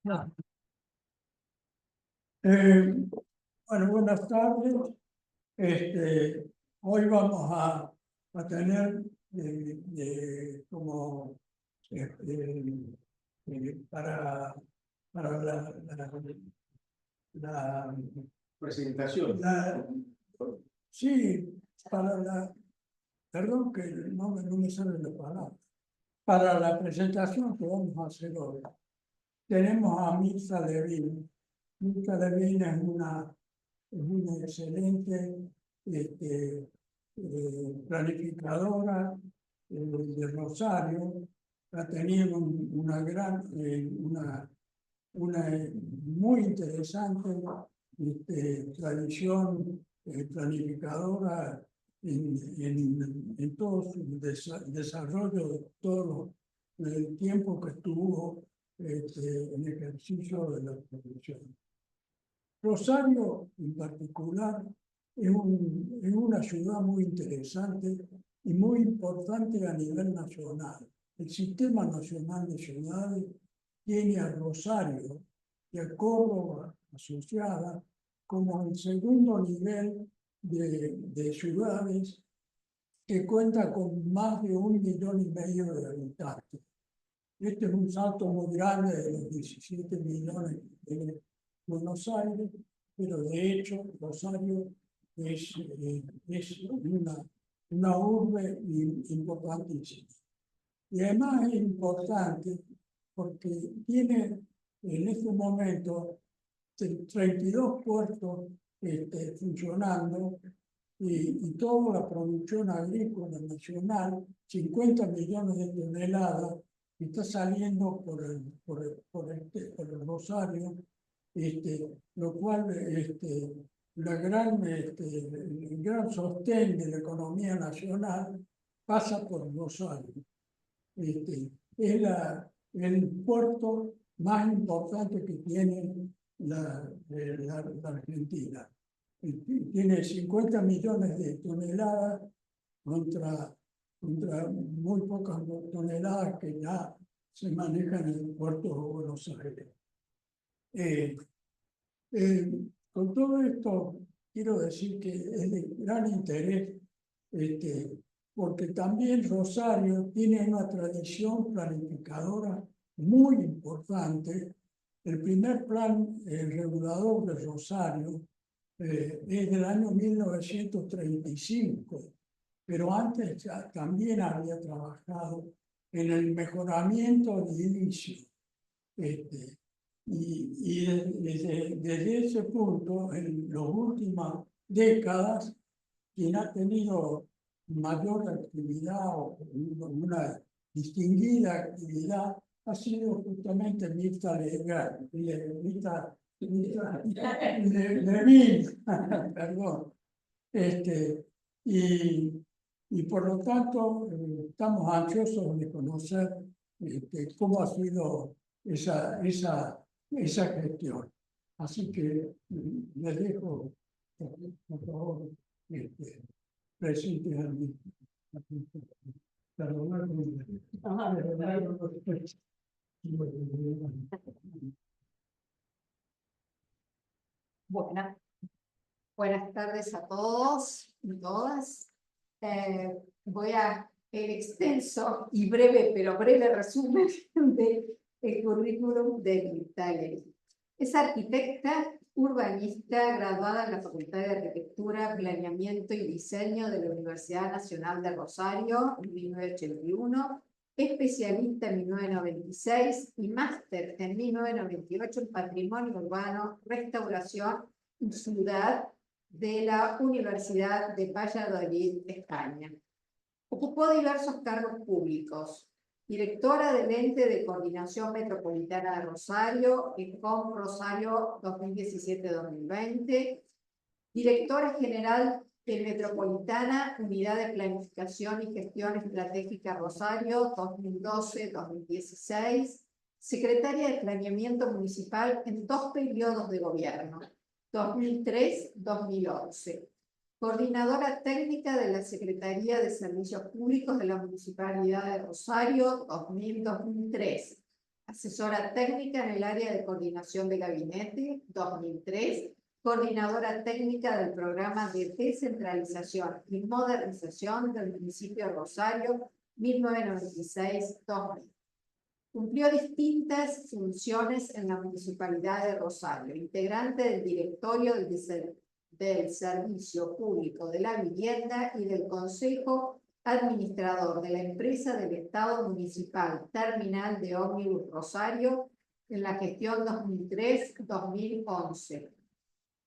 Ah, eh, bueno, buenas tardes. Hoy vamos a tener como para la Presentación. sí, para perdón que no me sale la palabra, para la presentación que vamos a hacer hoy. Tenemos a Mirza Levin. Mirza Levin es una excelente planificadora de Rosario. Ha tenido una muy interesante tradición planificadora en todo su desarrollo, todo el tiempo que estuvo en ejercicio de la profesión. Rosario, en particular, es una ciudad muy interesante y muy importante a nivel nacional. El Sistema Nacional de Ciudades tiene a Rosario y a Córdoba asociada como el segundo nivel de ciudades que cuenta con más de 1,5 millones de habitantes. Este es un salto muy grande de los 17 millones de Buenos Aires, pero de hecho Rosario es una urbe importantísima. Y además es importante porque tiene en este momento 32 puertos funcionando y toda la producción agrícola nacional, 50 millones de toneladas, está saliendo por el Rosario, lo cual el gran sostén de la economía nacional pasa por Rosario. Es el puerto más importante que tiene la Argentina. Tiene 50 millones de toneladas contra muy pocas toneladas que ya se manejan en el puerto de Buenos Aires. Con todo esto, quiero decir que es de gran interés, porque también Rosario tiene una tradición planificadora muy importante. El primer plan regulador de Rosario es del año 1935, pero antes ya también había trabajado en el mejoramiento del inicio. Desde ese punto, en las últimas décadas, quien ha tenido mayor actividad o una distinguida actividad ha sido justamente Mirta Levin, perdón. Y por lo tanto, estamos ansiosos de conocer cómo ha sido esa gestión. Así que les dejo, por favor, presente a mí. Bueno, buenas tardes a todos y todas. Voy a el extenso y breve, pero breve resumen del currículum de Mirta Levin. Es arquitecta urbanista graduada en la Facultad de Arquitectura, Planeamiento y Diseño de la Universidad Nacional de Rosario en 1981, especialista en 1996 y máster en 1998 en Patrimonio Urbano, Restauración y Ciudad de la Universidad de Valladolid, España. Ocupó diversos cargos públicos. Directora del Ente de Coordinación Metropolitana de Rosario, ECOM Rosario 2017-2020. Directora General de Metropolitana, Unidad de Planificación y Gestión Estratégica Rosario 2012-2016. Secretaria de Planeamiento Municipal en 2 periodos de gobierno, 2003-2011. Coordinadora técnica de la Secretaría de Servicios Públicos de la Municipalidad de Rosario 2000-2003. Asesora técnica en el área de coordinación de gabinete, 2003. Coordinadora técnica del programa de descentralización y modernización del municipio de Rosario, 1996-2000. Cumplió distintas funciones en la Municipalidad de Rosario, integrante del directorio del Servicio Público de la Vivienda y del Consejo Administrador de la Empresa del Estado Municipal Terminal de Ómnibus Rosario en la gestión 2003-2011.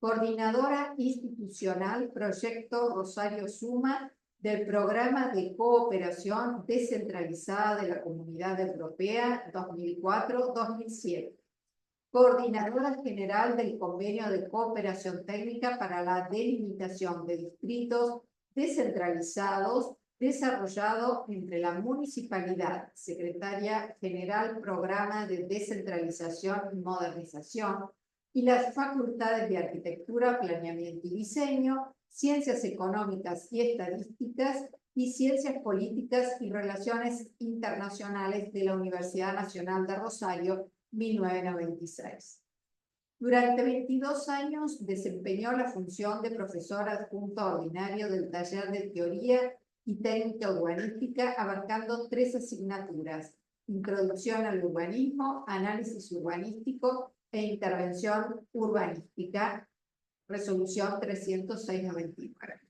Coordinadora institucional Proyecto Rosario Suma del Programa de Cooperación Descentralizada de la Comunidad Europea 2004-2007. Coordinadora general del Convenio de Cooperación Técnica para la Delimitación de Distritos Descentralizados desarrollado entre la Municipalidad, Secretaria General Programa de Descentralización y Modernización, y las facultades de Arquitectura, Planeamiento y Diseño, Ciencias Económicas y Estadísticas y Ciencias Políticas y Relaciones Internacionales de la Universidad Nacional de Rosario, 1996. Durante 22 años desempeñó la función de profesora adjunta ordinario del taller de Teoría y Técnica Urbanística, abarcando 3 asignaturas: Introducción al Urbanismo, Análisis Urbanístico e Intervención Urbanística, resolución 306/99.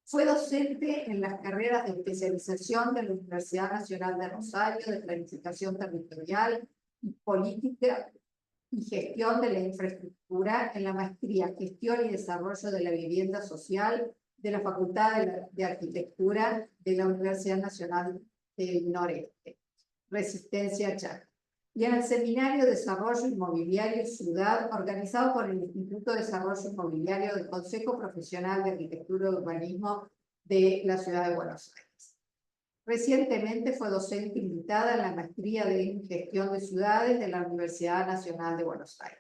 Fue docente en las carreras de especialización de la Universidad Nacional de Rosario de Planificación Territorial y Política y Gestión de la Infraestructura, en la maestría Gestión y Desarrollo de la Vivienda Social de la Facultad de Arquitectura de la Universidad Nacional del Noreste, Resistencia Chaco, y en el Seminario Desarrollo Inmobiliario Ciudad, organizado por el Instituto de Desarrollo Inmobiliario del Consejo Profesional de Arquitectura y Urbanismo de la Ciudad de Buenos Aires. Recientemente fue docente invitada en la maestría de Gestión de Ciudades de la Universidad Nacional de Buenos Aires.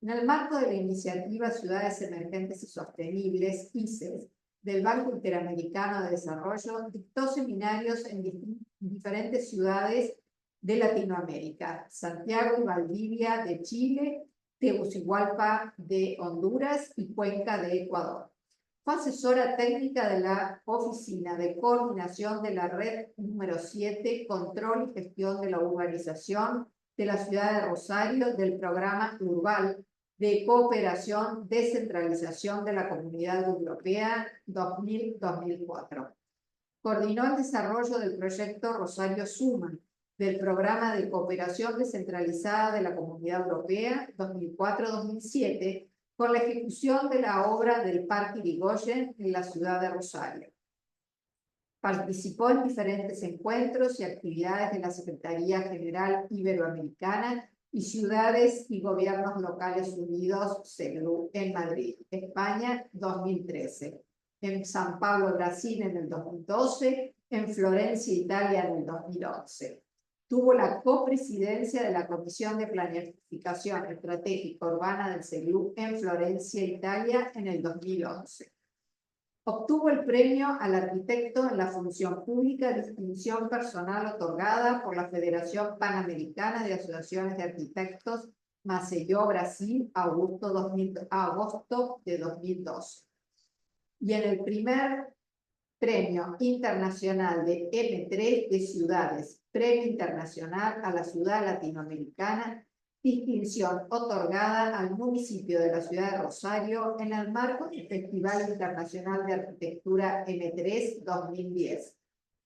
En el marco de la iniciativa Ciudades Emergentes y Sostenibles, ICES, del Banco Interamericano de Desarrollo, dictó seminarios en diferentes ciudades de Latinoamérica: Santiago y Valdivia de Chile, Tegucigalpa de Honduras y Cuenca de Ecuador. Fue asesora técnica de la Oficina de Coordinación de la Red número 7, Control y Gestión de la Urbanización de la Ciudad de Rosario, del programa Urbal de Cooperación Descentralización de la Comunidad Europea 2000-2004. Coordinó el desarrollo del proyecto Rosario Suma, del Programa de Cooperación Descentralizada de la Comunidad Europea 2004-2007, con la ejecución de la obra del Parque Irigoyen en la ciudad de Rosario. Participó en diferentes encuentros y actividades de la Secretaría General Iberoamericana y Ciudades y Gobiernos Locales Unidos, CEGLU, en Madrid, España, 2013, en San Pablo, Brasil, en el 2012, en Florencia, Italia, en el 2011. Tuvo la copresidencia de la Comisión de Planificación Estratégica Urbana del CEGLU en Florencia, Italia, en el 2011. Obtuvo el premio al arquitecto en la función pública, distinción personal otorgada por la Federación Panamericana de Asociaciones de Arquitectos, Maceió, Brasil, agosto de 2012. Y en el primer Premio Internacional de M3 de Ciudades, Premio Internacional a la Ciudad Latinoamericana, distinción otorgada al municipio de la ciudad de Rosario en el marco del Festival Internacional de Arquitectura M3 2010,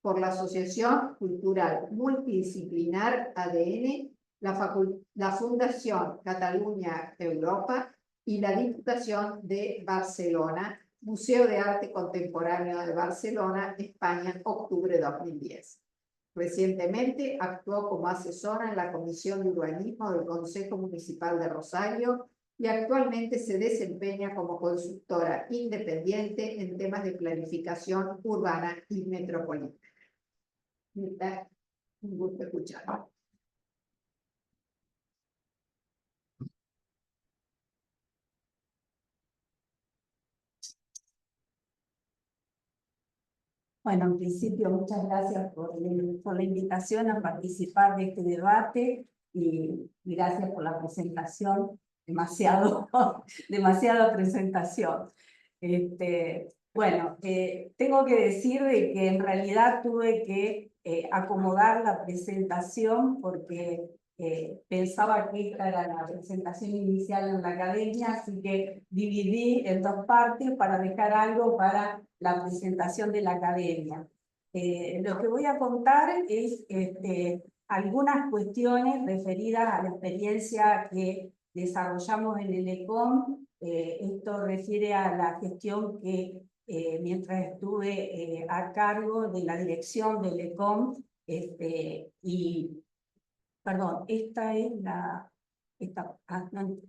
por la Asociación Cultural Multidisciplinar ADN, la Fundación Catalunya Europa y la Diputación de Barcelona, Museo de Arte Contemporáneo de Barcelona, España, octubre de 2010. Recientemente actuó como asesora en la Comisión de Urbanismo del Consejo Municipal de Rosario y actualmente se desempeña como consultora independiente en temas de planificación urbana y metropolitana. Un gusto escucharlo. Bueno, en principio, muchas gracias por la invitación a participar de este debate y gracias por la presentación, demasiada presentación. Bueno, tengo que decir de que en realidad tuve que acomodar la presentación porque pensaba que esta era la presentación inicial en la academia, así que dividí en dos partes para dejar algo para la presentación de la academia. Lo que voy a contar es algunas cuestiones referidas a la experiencia que desarrollamos en el ECOM. Esto refiere a la gestión que mientras estuve a cargo de la dirección del ECOM, perdón, esta es la...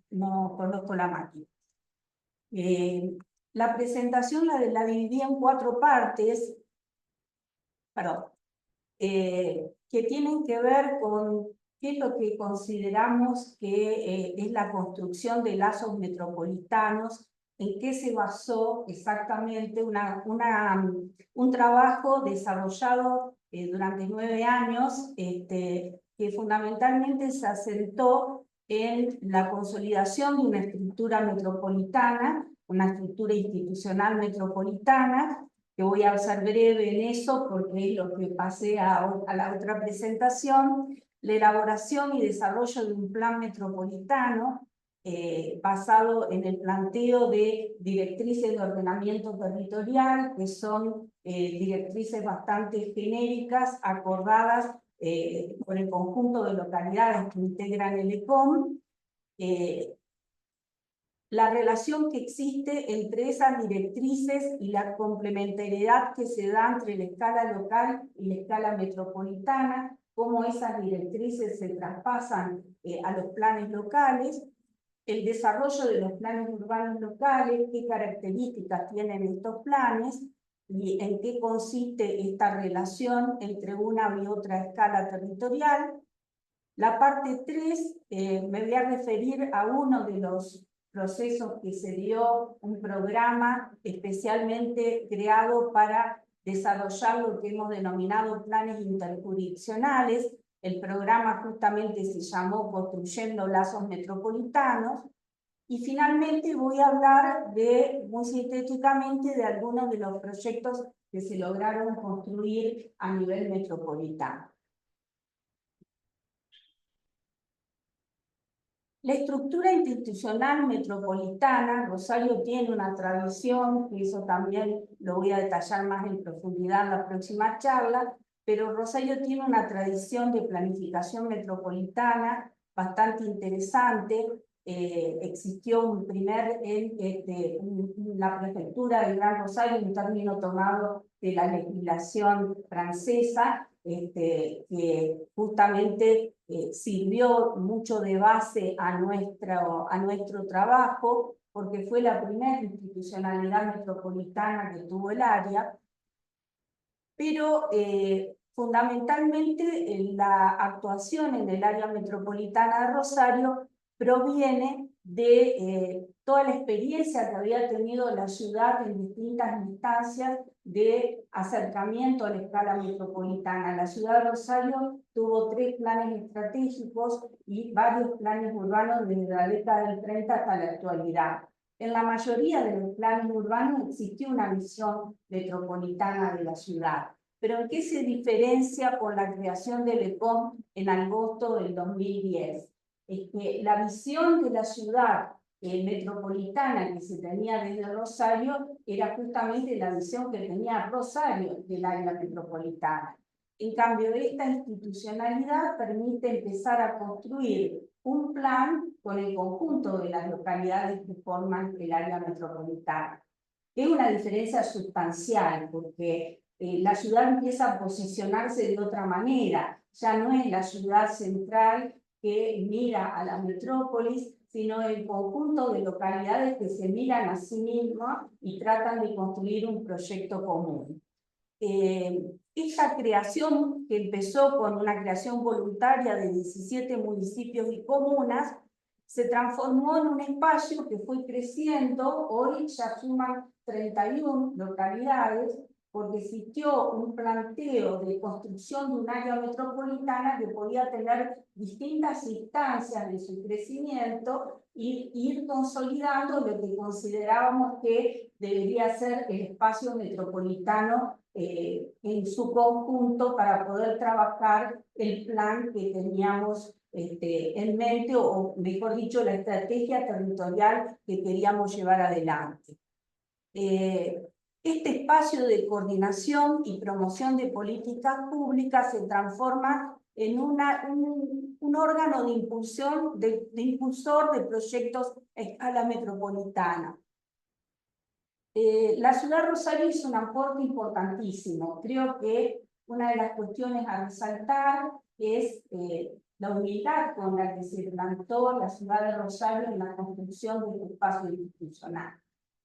no conozco la máquina. La presentación la dividí en 4 partes, perdón, que tienen que ver con qué es lo que consideramos que es la construcción de lazos metropolitanos, en qué se basó exactamente un trabajo desarrollado durante 9 años, que fundamentalmente se asentó en la consolidación de una estructura metropolitana, una estructura institucional metropolitana, que voy a ser breve en eso porque es lo que pasé a la otra presentación, la elaboración y desarrollo de un plan metropolitano basado en el planteo de directrices de ordenamiento territorial, que son directrices bastante genéricas, acordadas por el conjunto de localidades que integran el ECOM, la relación que existe entre esas directrices y la complementariedad que se da entre la escala local y la escala metropolitana, cómo esas directrices se traspasan a los planes locales, el desarrollo de los planes urbanos locales, qué características tienen estos planes y en qué consiste esta relación entre una y otra escala territorial. La parte 3, me voy a referir a uno de los procesos que se dio, un programa especialmente creado para desarrollar lo que hemos denominado planes interjurisdiccionales. El programa justamente se llamó Construyendo Lazos Metropolitanos. Y finalmente voy a hablar muy sintéticamente de algunos de los proyectos que se lograron construir a nivel metropolitano. La estructura institucional metropolitana, Rosario tiene una tradición, que eso también lo voy a detallar más en profundidad en la próxima charla, pero Rosario tiene una tradición de planificación metropolitana bastante interesante. Existió un primer, la prefectura del Gran Rosario, un término tomado de la legislación francesa, que justamente sirvió mucho de base a nuestro trabajo, porque fue la primera institucionalidad metropolitana que tuvo el área, pero fundamentalmente la actuación en el área metropolitana de Rosario proviene de toda la experiencia que había tenido la ciudad en distintas instancias de acercamiento a la escala metropolitana. La ciudad de Rosario tuvo 3 planes estratégicos y varios planes urbanos desde la década del 30 hasta la actualidad. En la mayoría de los planes urbanos existió una visión metropolitana de la ciudad. Pero ¿en qué se diferencia con la creación del ECOM en agosto del 2010? Es que la visión de la ciudad metropolitana que se tenía desde Rosario era justamente la visión que tenía Rosario del área metropolitana. En cambio, esta institucionalidad permite empezar a construir un plan con el conjunto de las localidades que forman el área metropolitana. Es una diferencia sustancial porque la ciudad empieza a posicionarse de otra manera. Ya no es la ciudad central que mira a la metrópolis, sino el conjunto de localidades que se miran a sí mismas y tratan de construir un proyecto común. Esta creación, que empezó con una creación voluntaria de 17 municipios y comunas, se transformó en un espacio que fue creciendo. Hoy ya suman 31 localidades porque existió un planteo de construcción de un área metropolitana que podía tener distintas instancias de su crecimiento y ir consolidando lo que considerábamos que debería ser el espacio metropolitano en su conjunto para poder trabajar el plan que teníamos en mente, o mejor dicho, la estrategia territorial que queríamos llevar adelante. Este espacio de coordinación y promoción de políticas públicas se transforma en un órgano de impulsión, de impulsor de proyectos a escala metropolitana. La ciudad de Rosario hizo un aporte importantísimo. Creo que una de las cuestiones a resaltar es la humildad con la que se plantó la ciudad de Rosario en la construcción de este espacio institucional.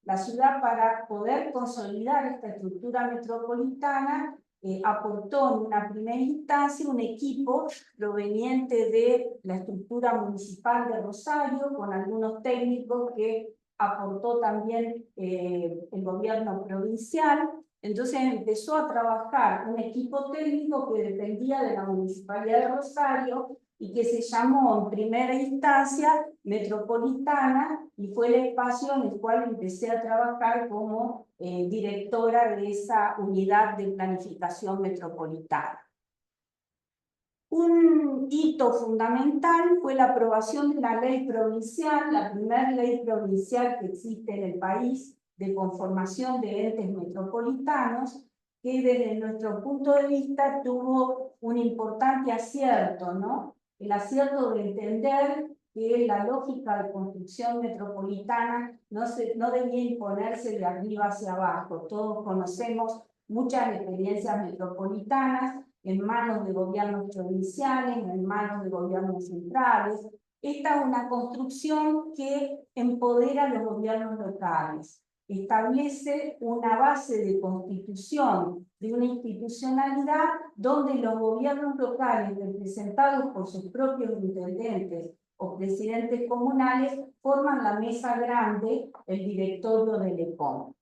La ciudad, para poder consolidar esta estructura metropolitana, aportó en una primera instancia un equipo proveniente de la estructura municipal de Rosario, con algunos técnicos que aportó también el gobierno provincial. Entonces empezó a trabajar un equipo técnico que dependía de la Municipalidad de Rosario y que se llamó en primera instancia Metropolitana, y fue el espacio en el cual empecé a trabajar como directora de esa unidad de planificación metropolitana. Un hito fundamental fue la aprobación de la ley provincial, la primera ley provincial que existe en el país de conformación de entes metropolitanos, que desde nuestro punto de vista tuvo un importante acierto, ¿no? El acierto de entender que la lógica de construcción metropolitana no debía imponerse de arriba hacia abajo. Todos conocemos muchas experiencias metropolitanas en manos de gobiernos provinciales, en manos de gobiernos centrales. Esta es una construcción que empodera a los gobiernos locales, establece una base de constitución de una institucionalidad donde los gobiernos locales, representados por sus propios intendentes o presidentes comunales, forman la mesa grande, el directorio del ECOM.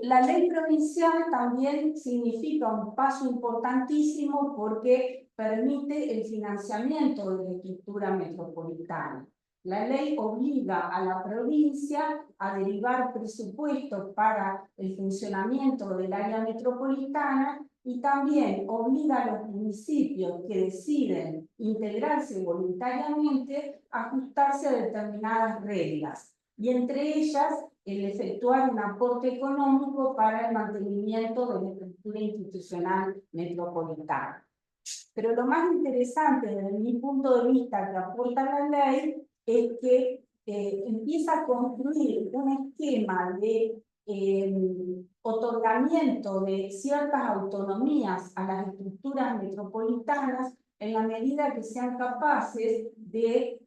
La ley provincial también significa un paso importantísimo porque permite el financiamiento de la estructura metropolitana. La ley obliga a la provincia a derivar presupuestos para el funcionamiento del área metropolitana y también obliga a los municipios que deciden integrarse voluntariamente a ajustarse a determinadas reglas, y entre ellas el efectuar un aporte económico para el mantenimiento de la estructura institucional metropolitana. Pero lo más interesante desde mi punto de vista que aporta la ley es que empieza a construir un esquema de otorgamiento de ciertas autonomías a las estructuras metropolitanas en la medida que sean capaces de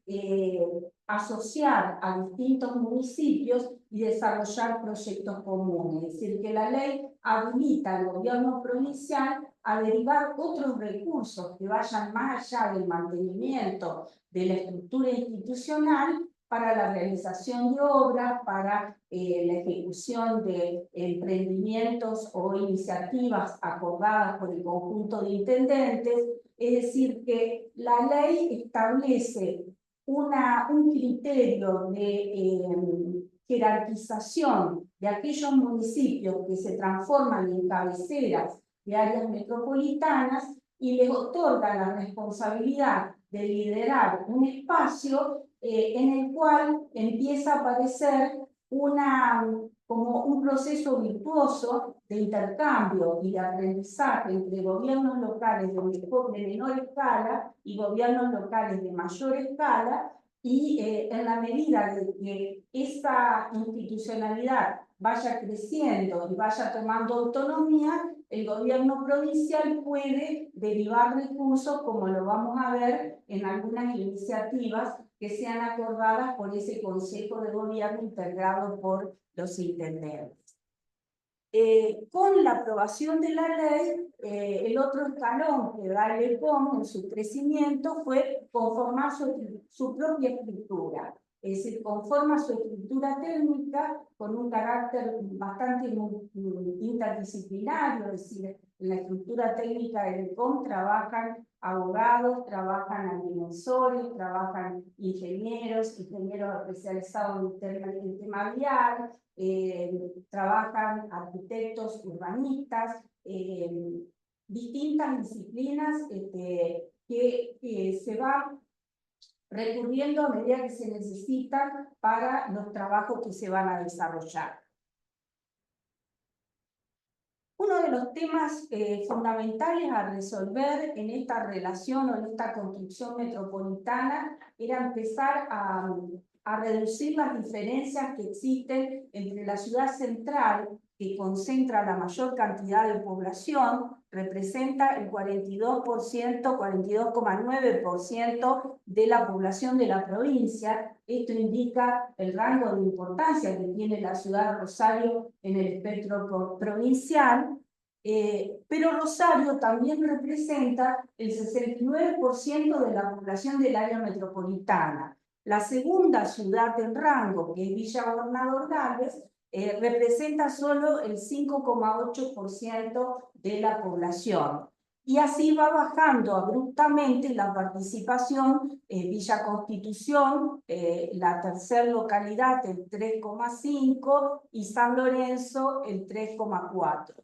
asociar a distintos municipios y desarrollar proyectos comunes. Es decir, que la ley habilita al gobierno provincial a derivar otros recursos que vayan más allá del mantenimiento de la estructura institucional para la realización de obras, para la ejecución de emprendimientos o iniciativas acordadas por el conjunto de intendentes. Es decir, que la ley establece un criterio de jerarquización de aquellos municipios que se transforman en cabeceras de áreas metropolitanas y les otorga la responsabilidad de liderar un espacio en el cual empieza a aparecer como un proceso virtuoso de intercambio y de aprendizaje entre gobiernos locales de menor escala y gobiernos locales de mayor escala, y en la medida de que esta institucionalidad vaya creciendo y vaya tomando autonomía, el gobierno provincial puede derivar recursos, como lo vamos a ver en algunas iniciativas que sean acordadas por ese Consejo de Gobierno integrado por los intendentes. Con la aprobación de la ley, el otro escalón que da el ECOM en su crecimiento fue conformar su propia estructura. Es decir, conforma su estructura técnica con un carácter bastante interdisciplinario, es decir, en la estructura técnica del ECOM trabajan abogados, trabajan agrimensores, trabajan ingenieros especializados en tema vial, trabajan arquitectos, urbanistas, distintas disciplinas que se van recurriendo a medida que se necesitan para los trabajos que se van a desarrollar. Uno de los temas fundamentales a resolver en esta relación o en esta construcción metropolitana era empezar a reducir las diferencias que existen entre la ciudad central, que concentra la mayor cantidad de población, representa el 42%, 42,9% de la población de la provincia. Esto indica el rango de importancia que tiene la ciudad de Rosario en el espectro provincial, pero Rosario también representa el 69% de la población del área metropolitana. La segunda ciudad en rango, que es Villa Gobernador Galvez, representa solo el 5,8% de la población. Y así va bajando abruptamente la participación, Villa Constitución, la tercera localidad, el 3,5%, y San Lorenzo, el 3,4%.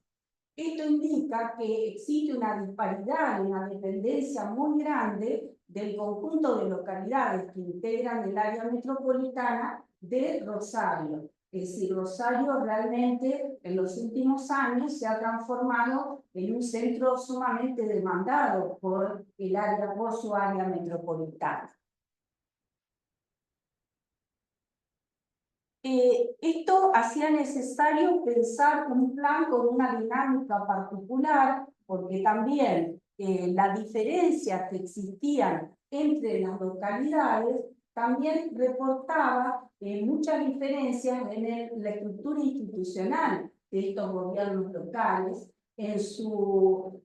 Esto indica que existe una disparidad, una dependencia muy grande del conjunto de localidades que integran el área metropolitana de Rosario. Es decir, Rosario realmente en los últimos años se ha transformado en un centro sumamente demandado por su área metropolitana. Esto hacía necesario pensar un plan con una dinámica particular, porque también las diferencias que existían entre las localidades también reportaba muchas diferencias en la estructura institucional de estos gobiernos locales, en su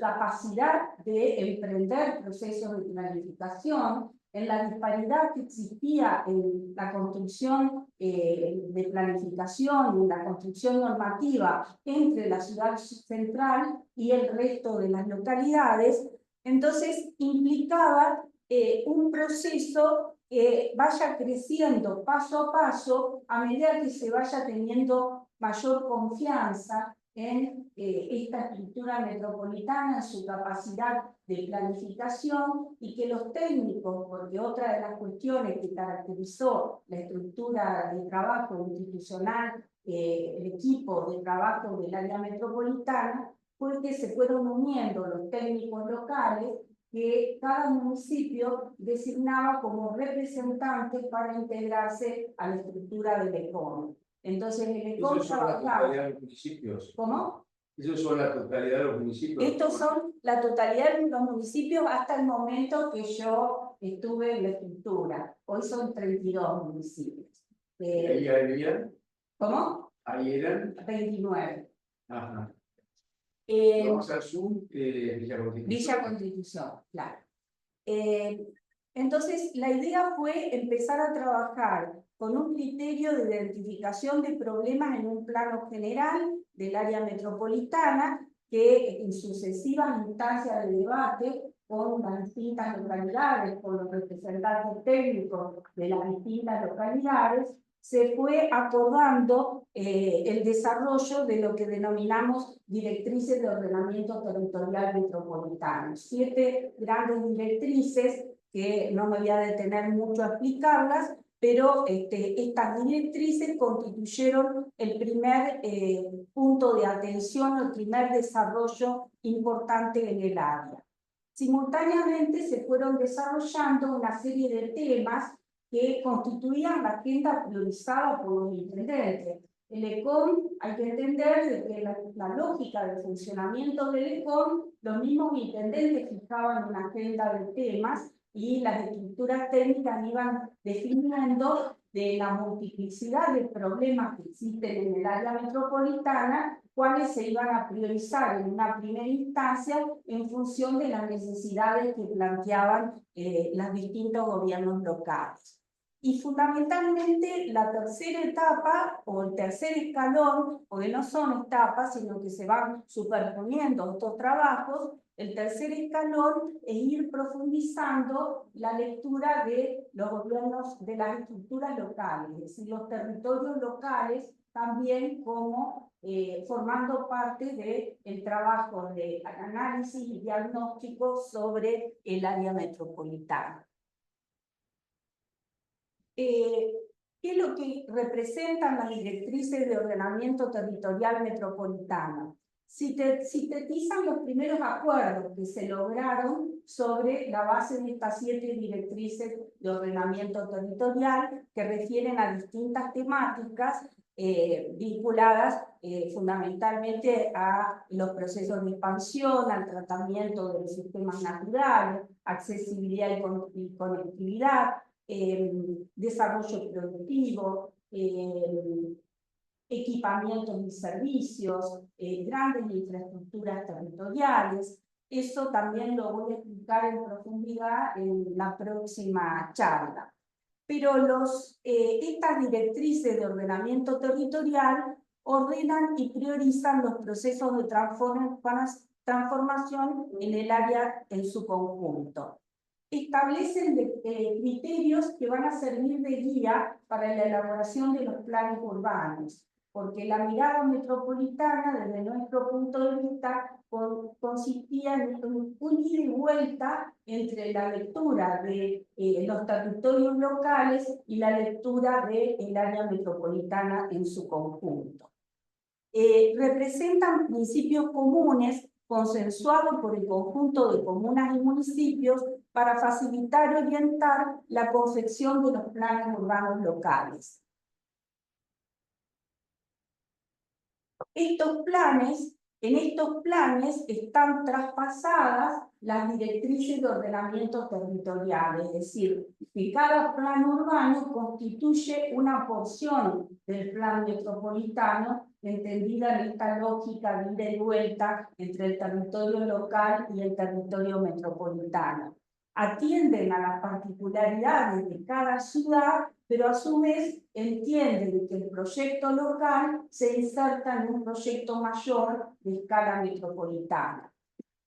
capacidad de emprender procesos de planificación, en la disparidad que existía en la construcción de planificación, en la construcción normativa entre la ciudad central y el resto de las localidades. Entonces implicaba un proceso que vaya creciendo paso a paso a medida que se vaya teniendo mayor confianza en esta estructura metropolitana, en su capacidad de planificación, y que los técnicos, porque otra de las cuestiones que caracterizó la estructura de trabajo institucional, el equipo de trabajo del área metropolitana, fue que se fueron uniendo los técnicos locales que cada municipio designaba como representantes para integrarse a la estructura del ECOM. Entonces, el ECOM ¿Esos son la totalidad de los municipios? ¿Cómo? ¿Esos son la totalidad de los municipios? Estos son la totalidad de los municipios hasta el momento que yo estuve en la estructura. Hoy son 32 municipios. ¿Ahí habían? ¿Cómo? Ahí eran 29. Ajá. Vamos al sur, Villa Constitución. Villa Constitución, claro. Entonces, la idea fue empezar a trabajar con un criterio de identificación de problemas en un plano general del área metropolitana, que en sucesivas instancias de debate con las distintas localidades, con los representantes técnicos de las distintas localidades, se fue acordando el desarrollo de lo que denominamos directrices de ordenamiento territorial metropolitano. 7 grandes directrices que no me voy a detener mucho a explicarlas, pero estas directrices constituyeron el primer punto de atención, el primer desarrollo importante en el área. Simultáneamente se fueron desarrollando una serie de temas que constituían la agenda priorizada por los intendentes. El ECOM, hay que entender de que la lógica de funcionamiento del ECOM, los mismos intendentes fijaban una agenda de temas y las estructuras técnicas iban definiendo de la multiplicidad de problemas que existen en el área metropolitana, cuáles se iban a priorizar en una primera instancia en función de las necesidades que planteaban los distintos gobiernos locales. Y fundamentalmente la tercera etapa o el tercer escalón, porque no son etapas, sino que se van superponiendo estos trabajos, el tercer escalón es ir profundizando la lectura de los gobiernos, de las estructuras locales, es decir, los territorios locales también como formando parte del trabajo de análisis y diagnóstico sobre el área metropolitana. ¿Qué es lo que representan las directrices de ordenamiento territorial metropolitano? Sintetizan los primeros acuerdos que se lograron sobre la base de estas 7 directrices de ordenamiento territorial que refieren a distintas temáticas vinculadas fundamentalmente a los procesos de expansión, al tratamiento de los sistemas naturales, accesibilidad y conectividad, desarrollo productivo, equipamientos y servicios, grandes infraestructuras territoriales. Eso también lo voy a explicar en profundidad en la próxima charla. Pero estas directrices de ordenamiento territorial ordenan y priorizan los procesos de transformación en el área en su conjunto. Establecen criterios que van a servir de guía para la elaboración de los planes urbanos, porque la mirada metropolitana, desde nuestro punto de vista, consistía en un ida y vuelta entre la lectura de los territorios locales y la lectura del área metropolitana en su conjunto. Representan principios comunes consensuados por el conjunto de comunas y municipios para facilitar y orientar la confección de los planes urbanos locales. En estos planes están traspasadas las directrices de ordenamiento territorial, es decir, que cada plan urbano constituye una porción del plan metropolitano, entendida en esta lógica de ida y vuelta entre el territorio local y el territorio metropolitano. Atienden a las particularidades de cada ciudad, pero a su vez entienden que el proyecto local se inserta en un proyecto mayor de escala metropolitana.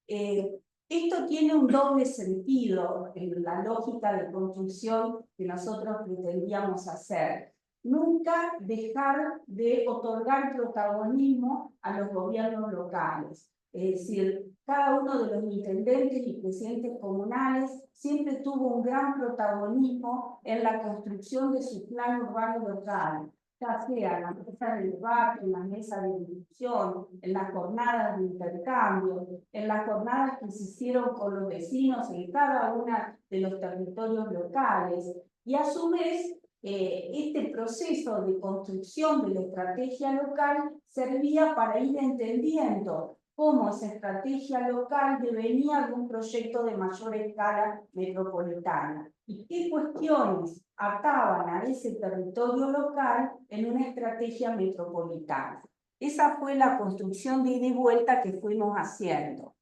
Esto tiene un doble sentido en la lógica de construcción que nosotros pretendíamos hacer. Nunca dejar de otorgar protagonismo a los gobiernos locales. Es decir, cada uno de los intendentes y presidentes comunales siempre tuvo un gran protagonismo en la construcción de su plan urbano local, ya sea en la mesa de debate, en la mesa de discusión, en las jornadas de intercambio, en las jornadas que se hicieron con los vecinos en cada uno de los territorios locales. Y a su vez, este proceso de construcción de la estrategia local servía para ir entendiendo cómo esa estrategia local devenía de un proyecto de mayor escala metropolitana y qué cuestiones ataban a ese territorio local en una estrategia metropolitana. Esa fue la construcción de ida y vuelta que fuimos haciendo.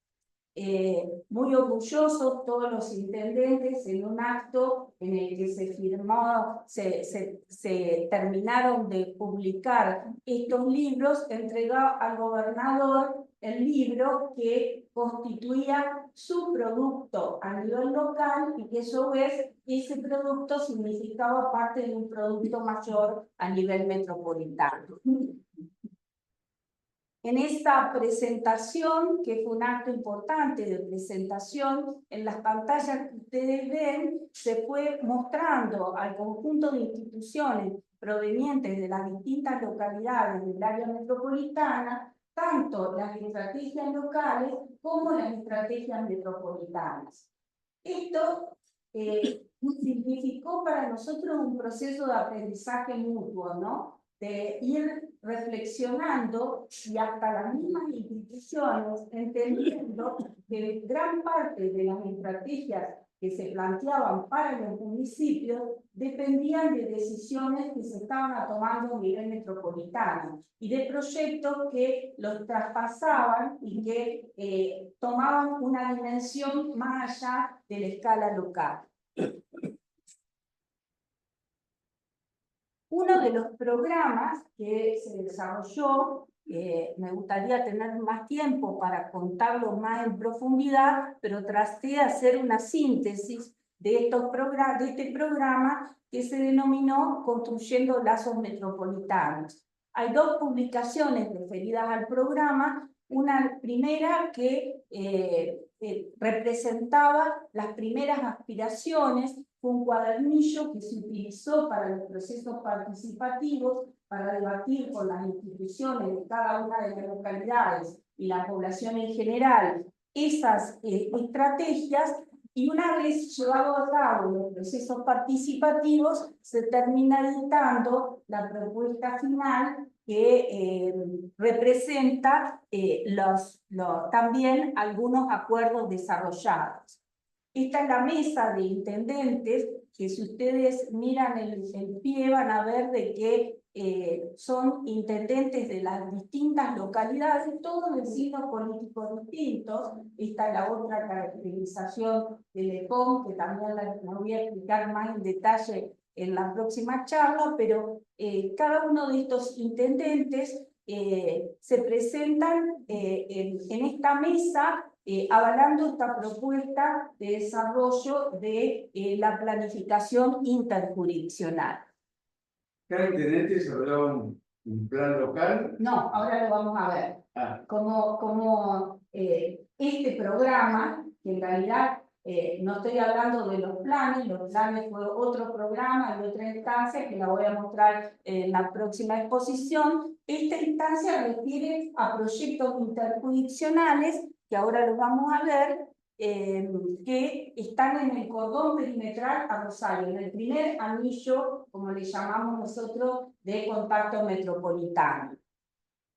Muy orgullosos todos los intendentes en un acto en el que se firmó, se terminaron de publicar estos libros, entregó al gobernador el libro que constituía su producto a nivel local y que a su vez ese producto significaba parte de un producto mayor a nivel metropolitano. En esta presentación, que fue un acto importante de presentación, en las pantallas que ustedes ven, se fue mostrando al conjunto de instituciones provenientes de las distintas localidades del área metropolitana, tanto las estrategias locales como las estrategias metropolitanas. Esto significó para nosotros un proceso de aprendizaje mutuo, ¿no? De ir reflexionando y hasta las mismas instituciones entendiendo que gran parte de las estrategias que se planteaban para los municipios dependían de decisiones que se estaban tomando a nivel metropolitano y de proyectos que los traspasaban y que tomaban una dimensión más allá de la escala local. Uno de los programas que se desarrolló, me gustaría tener más tiempo para contarlo más en profundidad, pero traté de hacer una síntesis de este programa que se denominó Construyendo Lazos Metropolitanos. Hay dos publicaciones referidas al programa, una primera que representaba las primeras aspiraciones, fue un cuadernillo que se utilizó para los procesos participativos, para debatir con las instituciones de cada una de las localidades y la población en general esas estrategias, y una vez llevado a cabo los procesos participativos, se termina editando la propuesta final que representa también algunos acuerdos desarrollados. Esta es la mesa de intendentes, que si ustedes miran el pie van a ver de que son intendentes de las distintas localidades, todos de signos políticos distintos. Esta es la otra caracterización del ECOM, que también la voy a explicar más en detalle en la próxima charla, pero cada uno de estos intendentes se presentan en esta mesa avalando esta propuesta de desarrollo de la planificación interjurisdiccional. ¿Cada intendente desarrollaba un plan local? No, ahora lo vamos a ver. Como este programa, que en realidad no estoy hablando de los planes fue otro programa y otra instancia que la voy a mostrar en la próxima exposición. Esta instancia refiere a proyectos interjurisdiccionales, que ahora los vamos a ver, que están en el cordón perimetral a Rosario, en el primer anillo, como le llamamos nosotros, de contacto metropolitano.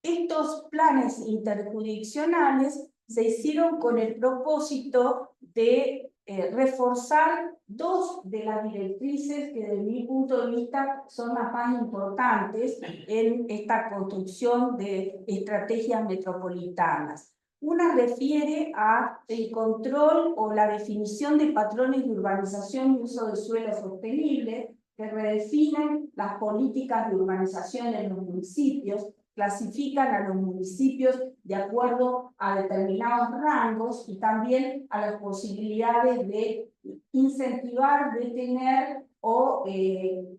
Estos planes interjurisdiccionales se hicieron con el propósito de reforzar dos de las directrices que desde mi punto de vista son las más importantes en esta construcción de estrategias metropolitanas. Una refiere a el control o la definición de patrones de urbanización y uso de suelo sostenible, que redefinen las políticas de urbanización en los municipios, clasifican a los municipios de acuerdo a determinados rangos y también a las posibilidades de incentivar, detener o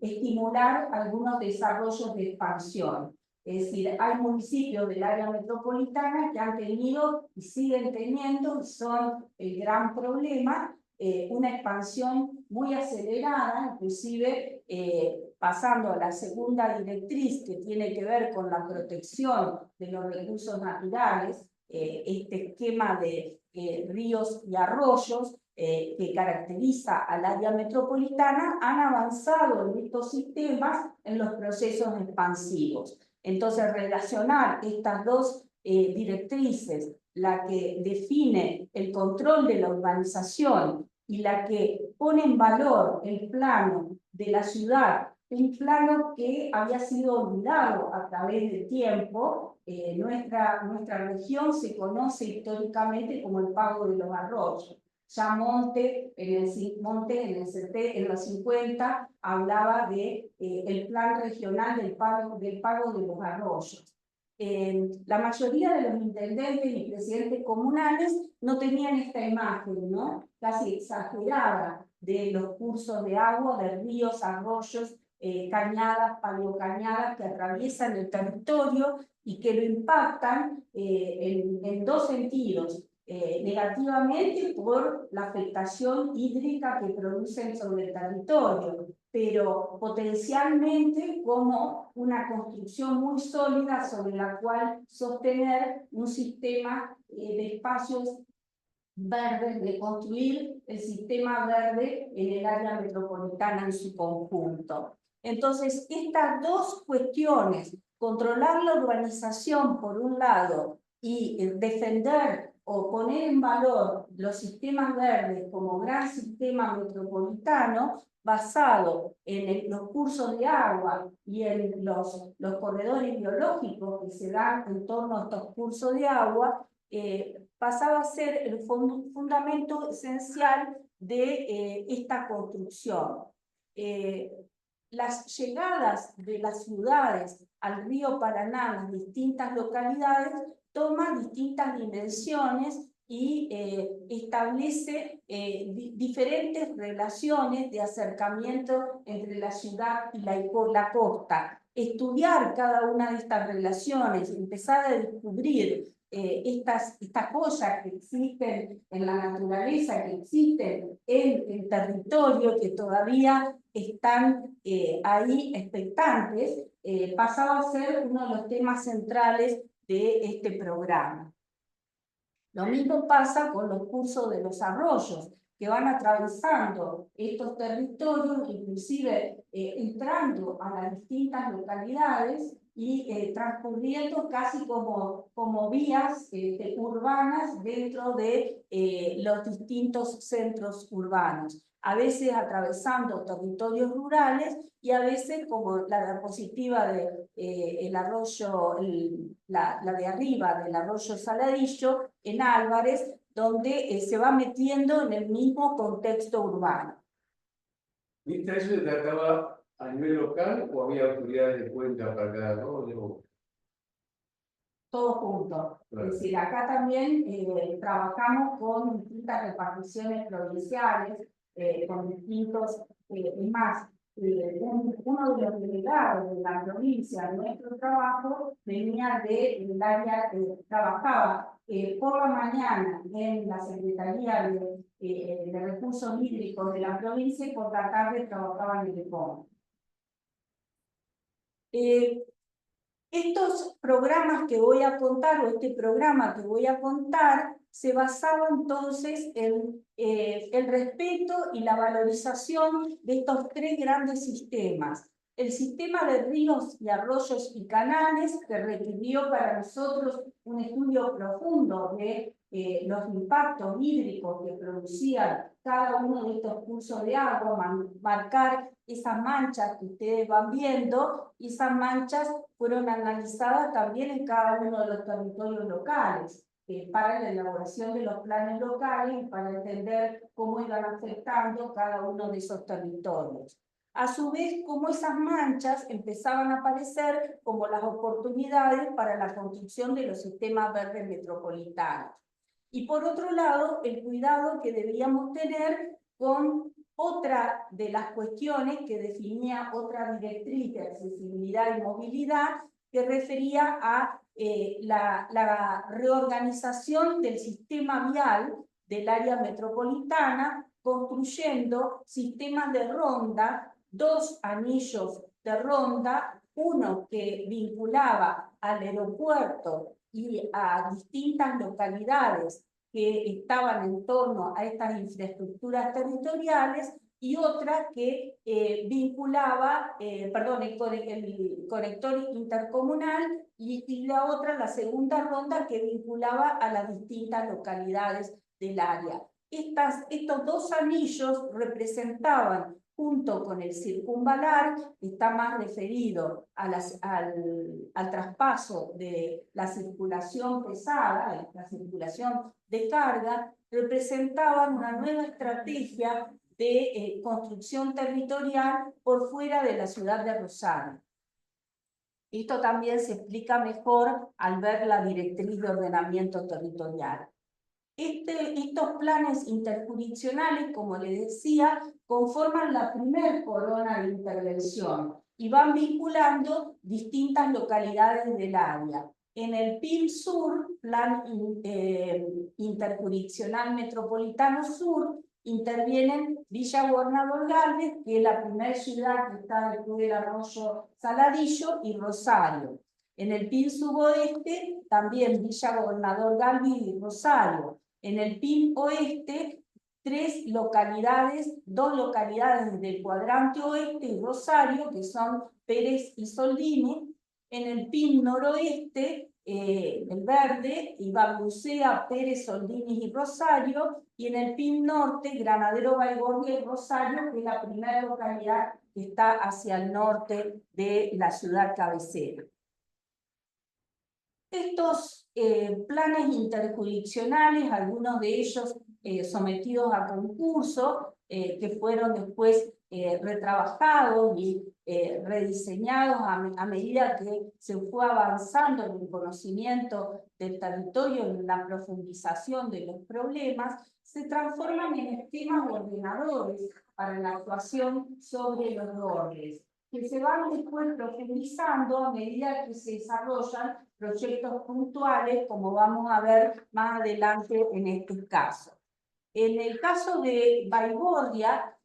estimular algunos desarrollos de expansión. Es decir, hay municipios del área metropolitana que han tenido y siguen teniendo, y son el gran problema, una expansión muy acelerada, inclusive pasando a la segunda directriz, que tiene que ver con la protección de los recursos naturales, este esquema de ríos y arroyos que caracteriza al área metropolitana, han avanzado en estos sistemas en los procesos expansivos. Entonces, relacionar estas dos directrices, la que define el control de la urbanización y la que pone en valor el plano de la ciudad, un plano que había sido olvidado a través del tiempo. Nuestra región se conoce históricamente como el Pago de los Arroyos. Ya Monte en los 50 hablaba de el plan regional del pago de los arroyos. La mayoría de los intendentes y presidentes comunales no tenían esta imagen, ¿no?, casi exagerada, de los cursos de agua, de ríos, arroyos, cañadas, paleocañadas que atraviesan el territorio y que lo impactan en dos sentidos. Negativamente por la afectación hídrica que producen sobre el territorio, pero potencialmente como una construcción muy sólida sobre la cual sostener un sistema de espacios verdes, de construir el sistema verde en el área metropolitana en su conjunto. Entonces, estas dos cuestiones, controlar la urbanización por un lado y defender o poner en valor los sistemas verdes como gran sistema metropolitano basado en los cursos de agua y en los corredores biológicos que se dan en torno a estos cursos de agua, pasaba a ser el fundamento esencial de esta construcción. Las llegadas de las ciudades al río Paraná en las distintas localidades toman distintas dimensiones y establece diferentes relaciones de acercamiento entre la ciudad y la costa. Estudiar cada una de estas relaciones, empezar a descubrir estas joyas que existen en la naturaleza, que existen en el territorio, que todavía están ahí expectantes, pasaba a ser uno de los temas centrales de este programa. Lo mismo pasa con los cursos de los arroyos, que van atravesando estos territorios, inclusive entrando a las distintas localidades y transcurriendo casi como vías urbanas dentro de los distintos centros urbanos. A veces atravesando territorios rurales y a veces como la diapositiva de el arroyo, la de arriba del arroyo Saladillo, en Álvarez, donde se va metiendo en el mismo contexto urbano. ¿Viste eso se trataba a nivel local o había autoridades de cuenta para cada arroyo? Todo junto. Claro. Es decir, acá también trabajamos con distintas reparticiones provinciales, con distintos, es más, uno de los delegados de la provincia de nuestro trabajo venía del área, trabajaba por la mañana en la Secretaría de Recursos Hídricos de la provincia y por la tarde trabajaba en el ECOM. Estos programas que voy a contar, o este programa que voy a contar, se basaba entonces en el respeto y la valorización de estos tres grandes sistemas. El sistema de ríos y arroyos y canales, que requirió para nosotros un estudio profundo de los impactos hídricos que producían cada uno de estos cursos de agua, marcar esas manchas que ustedes van viendo, y esas manchas fueron analizadas también en cada uno de los territorios locales, para la elaboración de los planes locales y para entender cómo iban afectando cada uno de esos territorios. A su vez, cómo esas manchas empezaban a aparecer como las oportunidades para la construcción de los sistemas verdes metropolitanos. Y por otro lado, el cuidado que debíamos tener con otra de las cuestiones que definía otra directriz de accesibilidad y movilidad, que refería a la reorganización del sistema vial del área metropolitana, construyendo sistemas de ronda, 2 anillos de ronda, uno que vinculaba al aeropuerto y a distintas localidades que estaban en torno a estas infraestructuras territoriales, y otra que vinculaba, el conector intercomunal, y la otra, la segunda ronda, que vinculaba a las distintas localidades del área. Estos 2 anillos representaban, junto con el circunvalar, que está más referido a al traspaso de la circulación pesada, la circulación de carga, representaban una nueva estrategia de construcción territorial por fuera de la ciudad de Rosario. Esto también se explica mejor al ver la directriz de ordenamiento territorial. Estos planes interjurisdiccionales, como les decía, conforman la primer corona de intervención y van vinculando distintas localidades del área. En el PIM Sur, Plan Interjurisdiccional Metropolitano Sur, intervienen Villa Gobernador Galvez, que es la primera ciudad que está después del arroyo Saladillo, y Rosario. En el PIM Suboeste, también Villa Gobernador Galvez y Rosario. En el PIM Oeste, 2 localidades del cuadrante oeste y Rosario, que son Pérez y Soldini. En el PIM Noroeste, el verde, iba Bucea, Pérez, Soldini y Rosario, y en el PIN norte, Granadero, Baigorria y Rosario, que es la primera localidad que está hacia el norte de la ciudad cabecera. Estos planes interjurisdiccionales, algunos de ellos sometidos a concurso, que fueron después retrabajados y rediseñados a medida que se fue avanzando en el conocimiento del territorio, en la profundización de los problemas, se transforman en esquemas ordenadores para la actuación sobre los órdenes, que se van después profundizando a medida que se desarrollan proyectos puntuales, como vamos a ver más adelante en este caso. En el caso de Baigorria,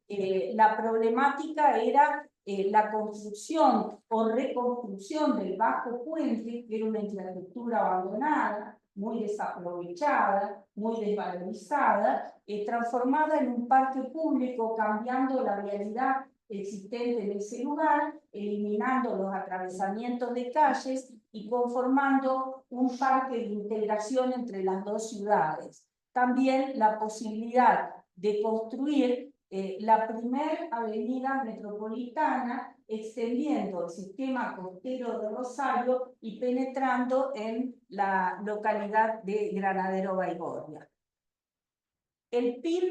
la problemática era la construcción o reconstrucción del Bajo Puente, que era una infraestructura abandonada, muy desaprovechada, muy desvalorizada, transformada en un parque público, cambiando la realidad existente en ese lugar, eliminando los atravesamientos de calles y conformando un parque de integración entre las dos ciudades. También la posibilidad de construir la primera avenida metropolitana, extendiendo el sistema costero de Rosario y penetrando en la localidad de Granadero Baigorria. El PIN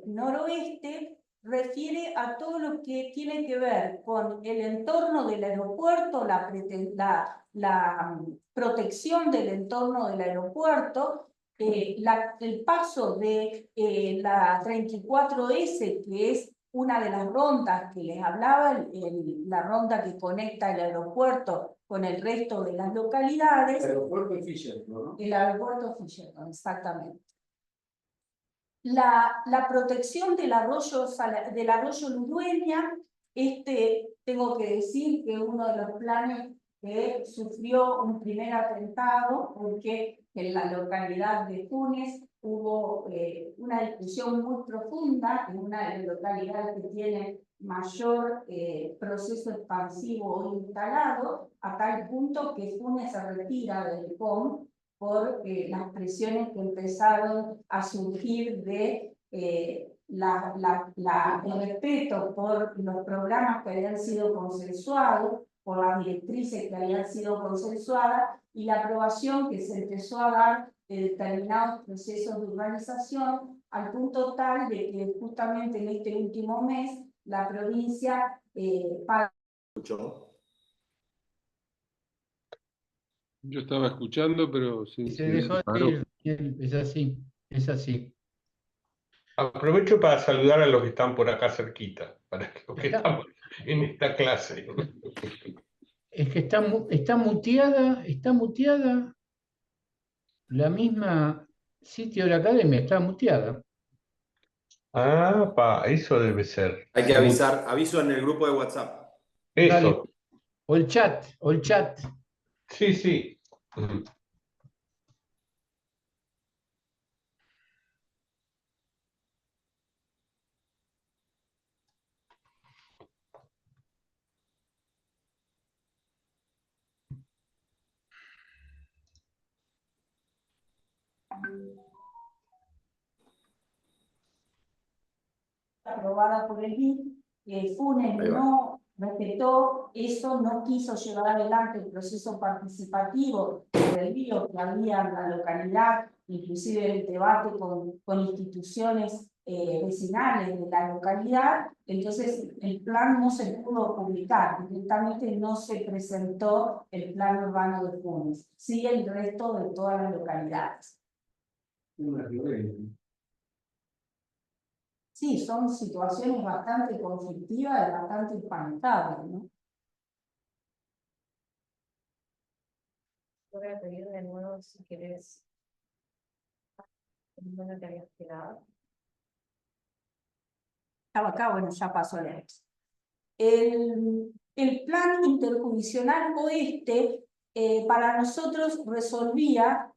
noroeste refiere a todo lo que tiene que ver con el entorno del aeropuerto, la protección del entorno del aeropuerto, el paso de la 34S, que es una de las rondas que les hablaba, la ronda que conecta el aeropuerto con el resto de las localidades. El aeropuerto Fisher, ¿no? El aeropuerto Fisher, exactamente. La protección del arroyo Ludueña, tengo que decir que uno de los planes que sufrió un primer atentado, porque en la localidad de Funes hubo una discusión muy profunda, en una de las localidades que tiene mayor proceso expansivo instalado, a tal punto que Funes se retira del POM por las presiones que empezaron a surgir de el respeto por los programas que habían sido consensuados, por las directrices que habían sido consensuadas y la aprobación que se empezó a dar de determinados procesos de urbanización, al punto tal de que justamente en este último mes la provincia Yo estaba escuchando, pero Se dejó de ir, es así, es así. Aprovecho para saludar a los que están por acá cerquita, para los que Está- estamos en esta clase. Es que está muteada la misma sitio de la academia, está muteada. Ah, eso debe ser. Hay que avisar, aviso en el grupo de WhatsApp. Dale. Eso, O el chat. sí, sí. aprobada por el BID, Funes no respetó eso, no quiso llevar adelante el proceso participativo del río que había en la localidad, inclusive el debate con instituciones vecinales de la localidad. Entonces el plan no se pudo publicar, directamente no se presentó el plan urbano de Funes, sí el resto de todas las localidades. Sí, son situaciones bastante conflictivas y bastante espantables, ¿no? Voy a pedir de nuevo si querés. No te habías quedado. Estaba acá, bueno, ya pasó la vez. El plan interjurisdiccional oeste para nosotros resolvía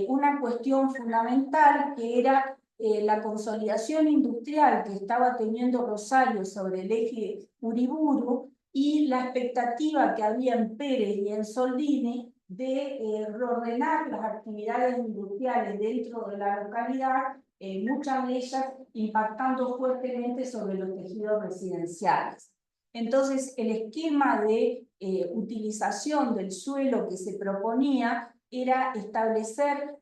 una cuestión fundamental que era la consolidación industrial que estaba teniendo Rosario sobre el eje Uriburu y la expectativa que había en Pérez y en Soldini de reordenar las actividades industriales dentro de la localidad, muchas de ellas impactando fuertemente sobre los tejidos residenciales. Entonces, el esquema de utilización del suelo que se proponía era establecer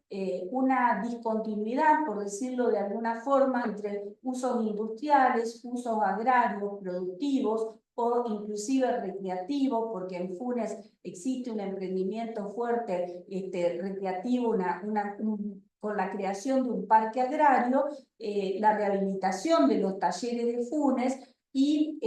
una discontinuidad, por decirlo de alguna forma, entre usos industriales, usos agrarios, productivos o inclusive recreativos, porque en Funes existe un emprendimiento fuerte recreativo, con la creación de un parque agrario, la rehabilitación de los talleres de Funes, y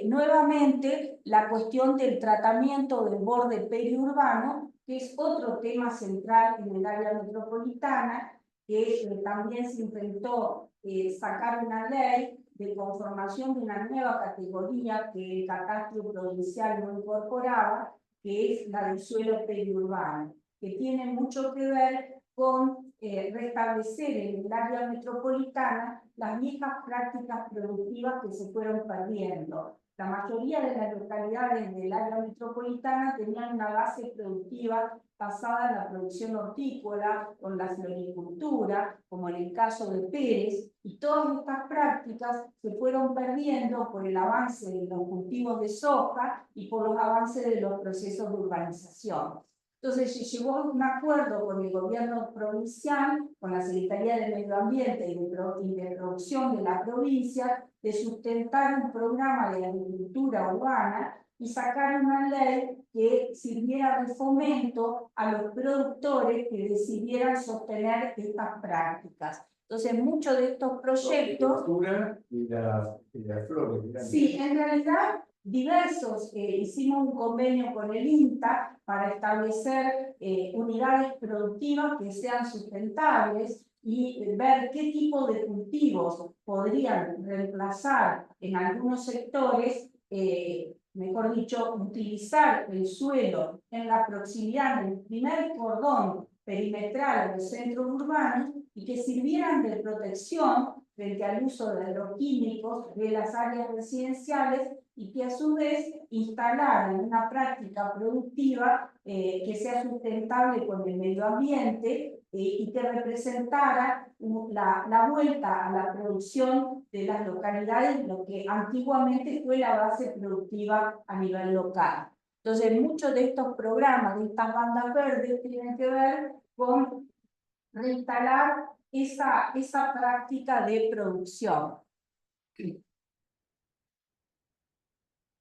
nuevamente la cuestión del tratamiento del borde periurbano, que es otro tema central en el área metropolitana, que también se intentó sacar una ley de conformación de una nueva categoría que el catastro provincial no incorporaba, que es la del suelo periurbano, que tiene mucho que ver con restablecer en el área metropolitana las viejas prácticas productivas que se fueron perdiendo. La mayoría de las localidades del área metropolitana tenían una base productiva basada en la producción hortícola o en la floricultura, como en el caso de Pérez, y todas estas prácticas se fueron perdiendo por el avance de los cultivos de soja y por los avances de los procesos de urbanización. Entonces se llegó a un acuerdo con el gobierno provincial, con la Secretaría de Medio Ambiente y de Producción de la provincia, de sustentar un programa de agricultura urbana y sacar una ley que sirviera de fomento a los productores que decidieran sostener estas prácticas. Entonces, muchos de estos proyectos... Y las flores. Sí, en realidad diversos. Hicimos un convenio con el INTA para establecer unidades productivas que sean sustentables y ver qué tipo de cultivos podrían reemplazar en algunos sectores, mejor dicho, utilizar el suelo en la proximidad del primer cordón perimetral de los centros urbanos y que sirvieran de protección frente al uso de agroquímicos de las áreas residenciales y que a su vez instalaran una práctica productiva que sea sustentable con el medio ambiente y que representara la vuelta a la producción de las localidades, lo que antiguamente fue la base productiva a nivel local. Entonces, muchos de estos programas, de estas bandas verdes, tienen que ver con reinstalar esa práctica de producción.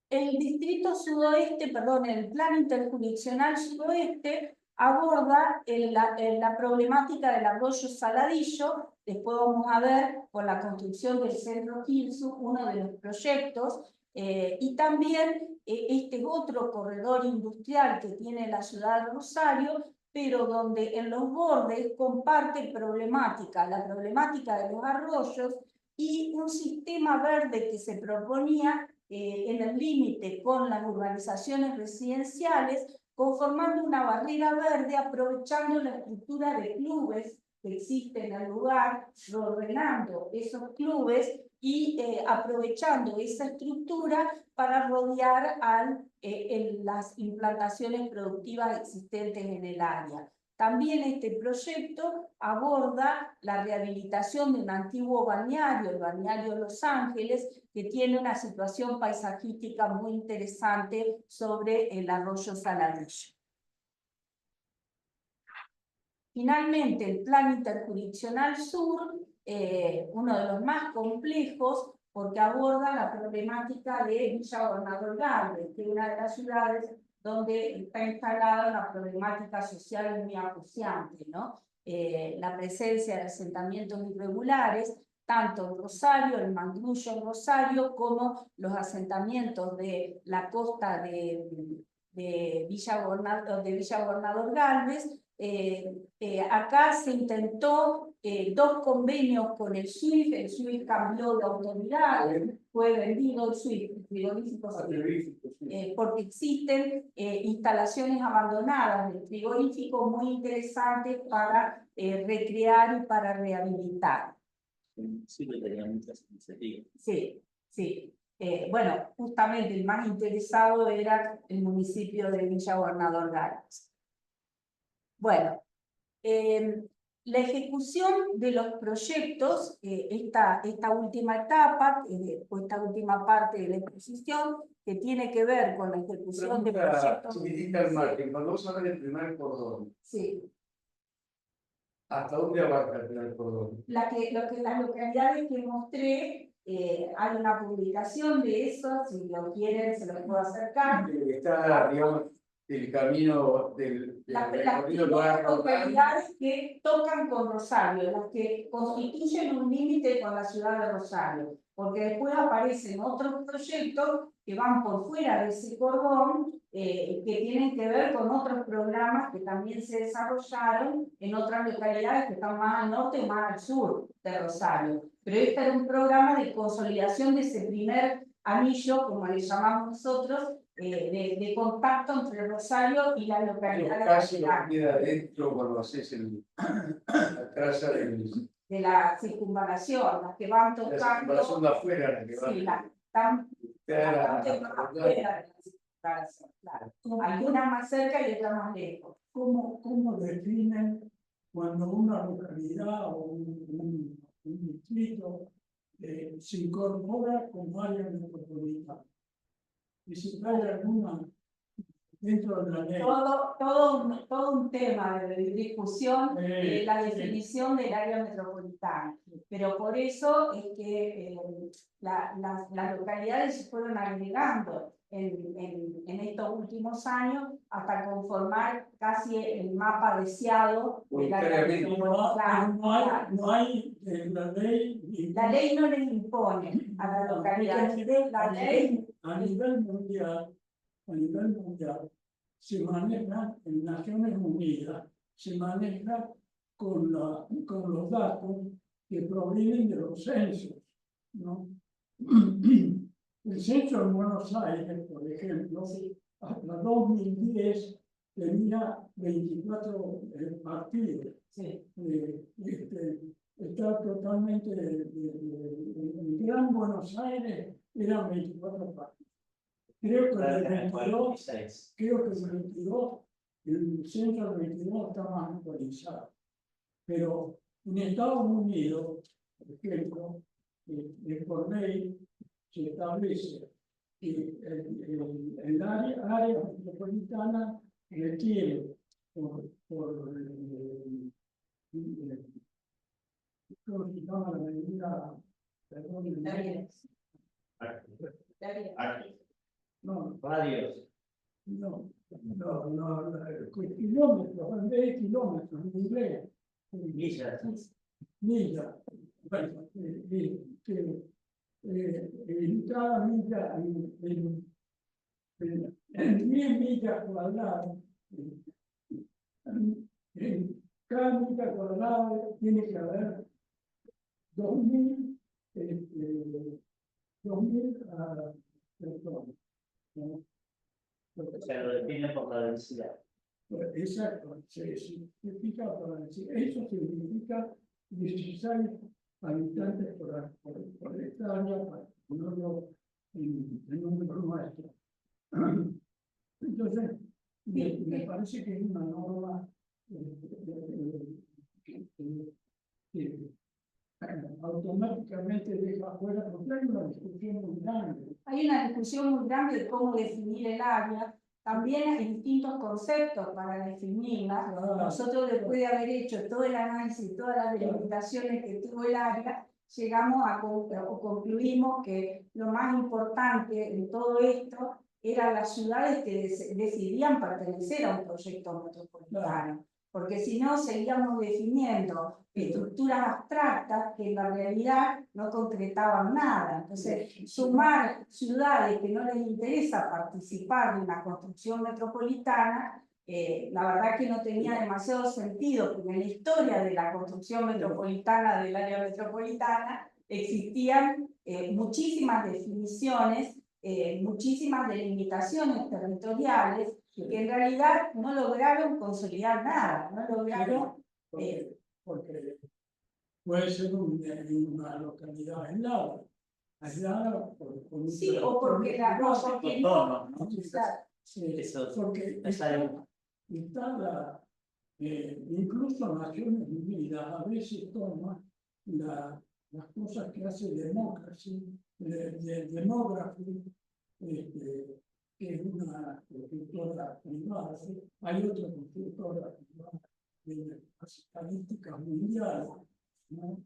El distrito sudoeste, perdón, el plan interjurisdiccional sudoeste aborda la problemática del arroyo Saladillo. Después vamos a ver con la construcción del centro Gilsu, uno de los proyectos, y también este es otro corredor industrial que tiene la ciudad de Rosario, pero donde en los bordes comparte la problemática de los arroyos y un sistema verde que se proponía en el límite con las urbanizaciones residenciales, conformando una barrera verde, aprovechando la estructura de clubes que existe en el lugar, reordenando esos clubes y aprovechando esa estructura para rodear las implantaciones productivas existentes en el área. También este proyecto aborda la rehabilitación de un antiguo balneario, el balneario Los Ángeles, que tiene una situación paisajística muy interesante sobre el arroyo Saladillo. Finalmente, el Plan Interjurisdiccional Sur, uno de los más complejos, porque aborda la problemática de Villa Gobernador Galvez, que es una de las ciudades donde está instalada una problemática social muy acuciante, ¿no? La presencia de asentamientos irregulares, tanto en Rosario, el Mangrullo en Rosario, como los asentamientos de la costa de Villa Gobernador Galvez. Acá se intentó 2 convenios con el SWIFT cambió de autoridad, fue vendido el SWIFT, porque existen instalaciones abandonadas del frigorífico muy interesantes para recrear y para rehabilitar. Sí, sí. Bueno, justamente el más interesado era el municipio de Villa Gobernador Galvez. Bueno, la ejecución de los proyectos, esta última etapa, o esta última parte de la exposición, que tiene que ver con la ejecución de proyectos. Chiquitita al margen, cuando vos hablas del primer cordón, Sí. ¿hasta dónde abarca el primer cordón? Las localidades que mostré, hay una publicación de eso, si lo quieren se lo puedo acercar. Está, digamos, el camino del Las recorrido primeras localidades que tocan con Rosario, las que constituyen un límite con la ciudad de Rosario, porque después aparecen otros proyectos que van por fuera de ese cordón, que tienen que ver con otros programas que también se desarrollaron en otras localidades que están más al norte y más al sur de Rosario. Pero este era un programa de consolidación de ese primer anillo, como le llamamos nosotros, de contacto entre Rosario y la localidad casi lo queda adentro cuando haces la traza de la circunvalación, las que van tocando. La circunvalación de afuera, la que va. Sí, están bastante más afuera de la circunvalación, claro. Algunas más cerca y otras más lejos. ¿Cómo definen cuando una localidad o un distrito se incorpora como área metropolitana? Y si hay alguna dentro de la ley. Todo un tema de discusión, la definición del área metropolitana. Pero por eso es que las localidades se fueron agregando en estos últimos años hasta conformar casi el mapa deseado del área metropolitana. No hay la ley. La ley no les impone a la localidad. La ley a nivel mundial se maneja en Naciones Unidas, se maneja con los datos que provienen de los censos, ¿no? El censo en Buenos Aires, por ejemplo, hasta 2010 tenía 24 partidos. Sí. Está totalmente, el Gran Buenos Aires eran 24 partidos. Creo que el 22, el censo del 22 está más actualizado. Pero en Estados Unidos, por ejemplo, por ley se establece que el área metropolitana requiere ¿cómo se llama la medida? Perdón, no, Radios. no, kilómetros, en vez de kilómetros, en inglés. Millas. Millas. Bueno, en cada milla, en 10 millas cuadradas, en cada milla cuadrada tiene que haber 2.000 personas, ¿no? O sea, lo definen por la densidad. Exacto, se significa por la densidad. Eso significa 16 habitantes por hectárea, para ponerlo en número nuestro. Entonces, me parece que es una norma que automáticamente deja afuera, porque hay una discusión muy grande. Hay una discusión muy grande de cómo definir el área. También hay distintos conceptos para definirla. Nosotros, después de haber hecho todo el análisis y todas las delimitaciones que tuvo el área, llegamos o concluimos que lo más importante en todo esto eran las ciudades que decidían pertenecer a un proyecto metropolitano. Porque si no, seguíamos definiendo estructuras abstractas que en la realidad no concretaban nada. Entonces, sumar ciudades que no les interesa participar de una construcción metropolitana, la verdad que no tenía demasiado sentido, porque en la historia de la construcción metropolitana del área metropolitana existían muchísimas definiciones, muchísimas delimitaciones territoriales, que en realidad no lograron consolidar nada, no lograron... Porque puede ser una localidad aislada sí, o porque la... ¿no? porque está Incluso Naciones Unidas a veces toma las cosas que hace Demography, que es una constructora privada. Hay otra constructora privada de las estadísticas mundiales, ¿no?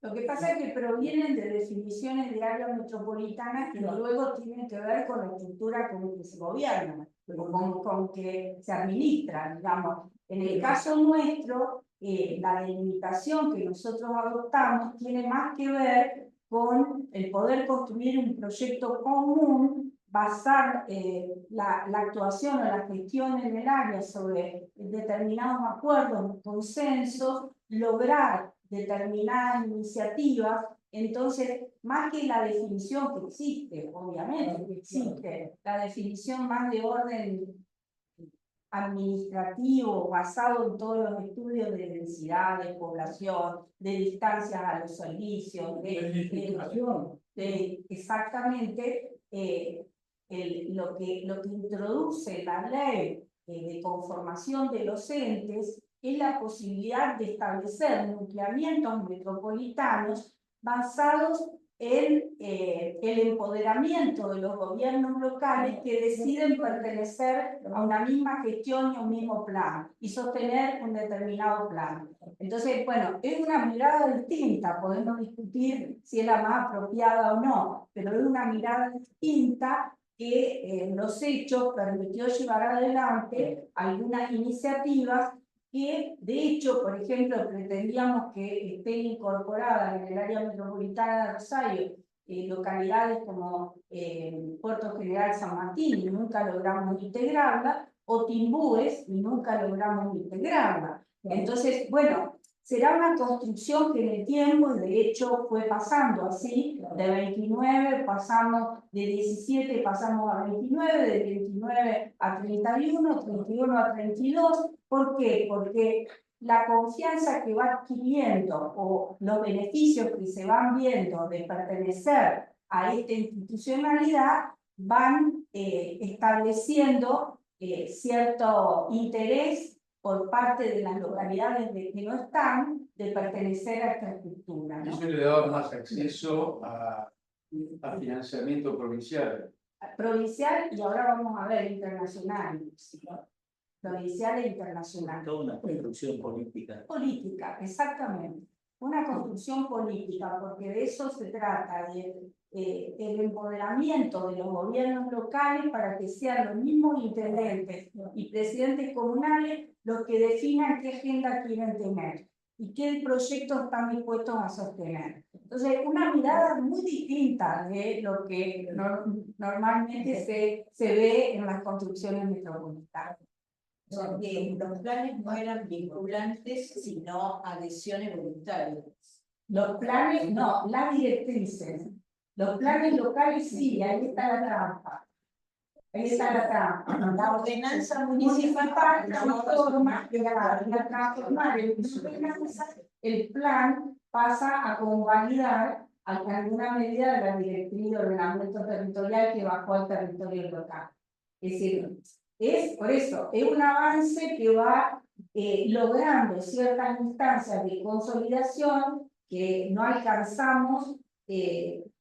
Lo que pasa es que provienen de definiciones de áreas metropolitanas que luego tienen que ver con la estructura con que se gobierna, con que se administra, digamos. En el caso nuestro, la delimitación que nosotros adoptamos tiene más que ver con el poder construir un proyecto común, basar la actuación o la gestión en el área sobre determinados acuerdos, consensos, lograr determinadas iniciativas. Entonces, más que la definición que existe, obviamente que existe, la definición más de orden administrativo basado en todos los estudios de densidad, de población, de distancias a los servicios, exactamente lo que introduce la ley de conformación de los entes es la posibilidad de establecer nucleamientos metropolitanos basados en el empoderamiento de los gobiernos locales que deciden pertenecer a una misma gestión y a un mismo plan y sostener un determinado plan. Entonces, bueno, es una mirada distinta, podemos discutir si es la más apropiada o no, pero es una mirada distinta que en los hechos permitió llevar adelante algunas iniciativas que, de hecho, por ejemplo, pretendíamos que estén incorporadas en el área metropolitana de Rosario, localidades como Puerto General San Martín, y nunca logramos integrarla, o Timbúes, y nunca logramos integrarla. Entonces, bueno, será una construcción que en el tiempo, de hecho, fue pasando así, de 29 pasamos, de 17 pasamos a 29, de 29 a 31, 31 a 32. ¿Por qué? Porque la confianza que va adquiriendo o los beneficios que se van viendo de pertenecer a esta institucionalidad van estableciendo cierto interés por parte de las localidades que no están de pertenecer a esta estructura, ¿no? Eso le daba más acceso a financiamiento provincial. Provincial y ahora vamos a ver internacional. Provincial e internacional. Toda una construcción política. Política, exactamente. Una construcción política, porque de eso se trata, de el empoderamiento de los gobiernos locales para que sean los mismos intendentes y presidentes comunales los que definan qué agenda quieren tener y qué proyectos están dispuestos a sostener. Entonces, una mirada muy distinta de lo que normalmente se ve en las construcciones metropolitanas. Donde los planes no eran vinculantes, sino adhesiones voluntarias. Los planes, no, las directrices. Los planes locales sí, ahí está la trampa. Ahí está la trampa. La ordenanza municipal transforma, transformar el plan pasa a convalidar alguna medida de la directriz de ordenamiento territorial que bajó al territorio local. Es decir, es por eso, es un avance que va logrando ciertas instancias de consolidación que no alcanzamos,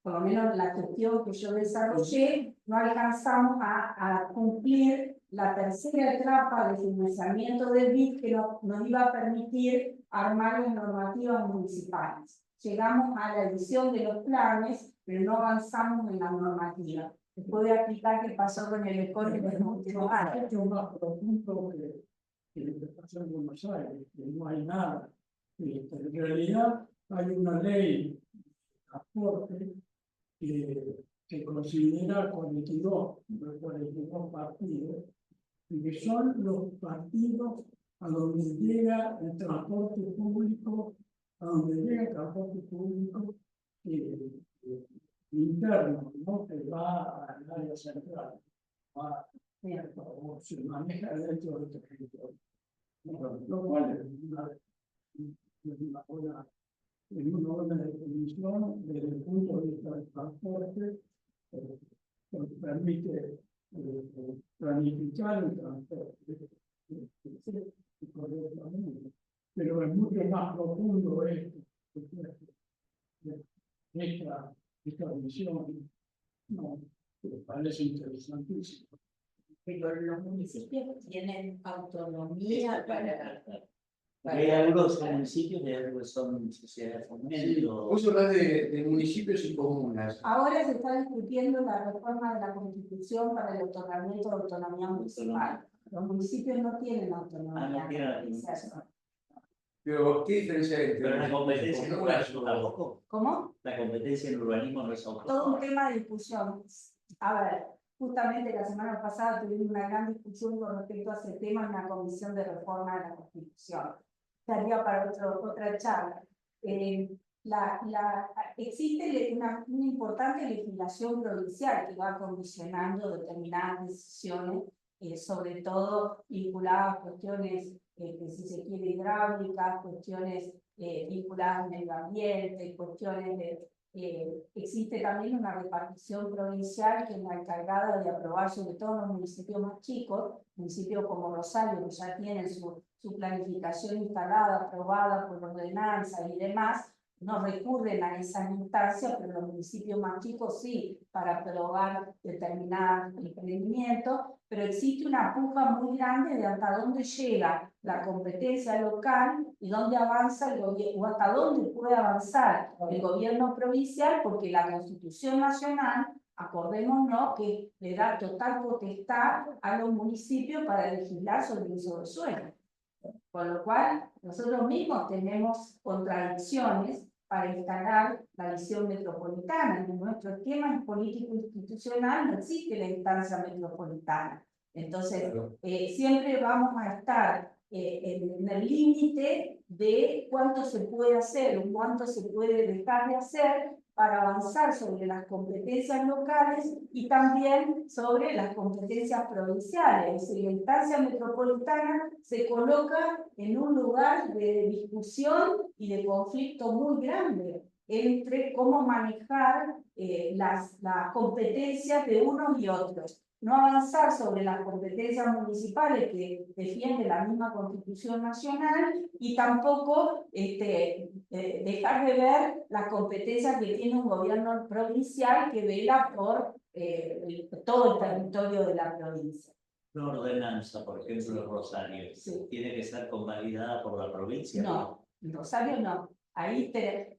por lo menos la gestión que yo desarrollé, no alcanzamos a cumplir la tercera etapa de financiamiento del BID que nos iba a permitir armar las normativas municipales. Llegamos a la edición de los planes, pero no avanzamos en la normativa. Después de aplicar qué pasó con el ECOL en los últimos años. Este es un más profundo que lo que pasa en Buenos Aires, que no hay nada. En realidad hay una ley de transporte que considera 42 partidos, y que son los partidos a donde llega el transporte público, interno, ¿no? Que va al área central, o se maneja dentro del territorio. Lo cual es una buena definición desde el punto de vista del transporte, que permite planificar el transporte correctamente. Pero es mucho más profundo esto. Esta visión, no, me parece interesantísimo. Pero los municipios tienen autonomía para Hay algunos son municipios y hay algunos que son sociedades de fomento. Vos hablás de municipios y comunas. Ahora se está discutiendo la reforma de la Constitución para el otorgamiento de autonomía municipal. Los municipios no tienen autonomía. No tienen autonomía. Pero, ¿qué diferencia hay entre Pero la competencia en comunas urbanismo o- tampoco. ¿Cómo? La competencia en urbanismo no es Todo un autónoma. tema de discusión. A ver, justamente la semana pasada tuvimos una gran discusión con respecto a ese tema en la Comisión de Reforma de la Constitución. Estaría para otra charla. Existe una importante legislación provincial que va condicionando determinadas decisiones, sobre todo vinculadas a cuestiones, que si se quiere, hidráulicas, cuestiones vinculadas al medio ambiente, cuestiones de... existe también una repartición provincial que es la encargada de aprobar, sobre todo en los municipios más chicos, municipios como Rosario, que ya tienen su planificación instalada, aprobada por ordenanza y demás, no recurren a esas instancias, pero los municipios más chicos sí, para aprobar determinados emprendimientos, pero existe una puja muy grande de hasta dónde llega la competencia local y dónde avanza el gobierno, o hasta dónde puede avanzar el gobierno provincial, porque la Constitución Nacional, acordémonos que le da total potestad a los municipios para legislar sobre el uso del suelo. Con lo cual, nosotros mismos tenemos contradicciones para instalar la visión metropolitana. En nuestro esquema político institucional no existe la instancia metropolitana. Entonces, siempre vamos a estar en el límite de cuánto se puede hacer o cuánto se puede dejar de hacer para avanzar sobre las competencias locales y también sobre las competencias provinciales. Es decir, la instancia metropolitana se coloca en un lugar de discusión y de conflicto muy grande entre cómo manejar las competencias de unos y otros. No avanzar sobre las competencias municipales que defiende la misma Constitución Nacional y tampoco dejar de ver las competencias que tiene un gobierno provincial que vela por todo el territorio de la provincia. Una ordenanza, por ejemplo, en Rosario, Sí. tiene que ser convalidada por la provincia. No, en Rosario no.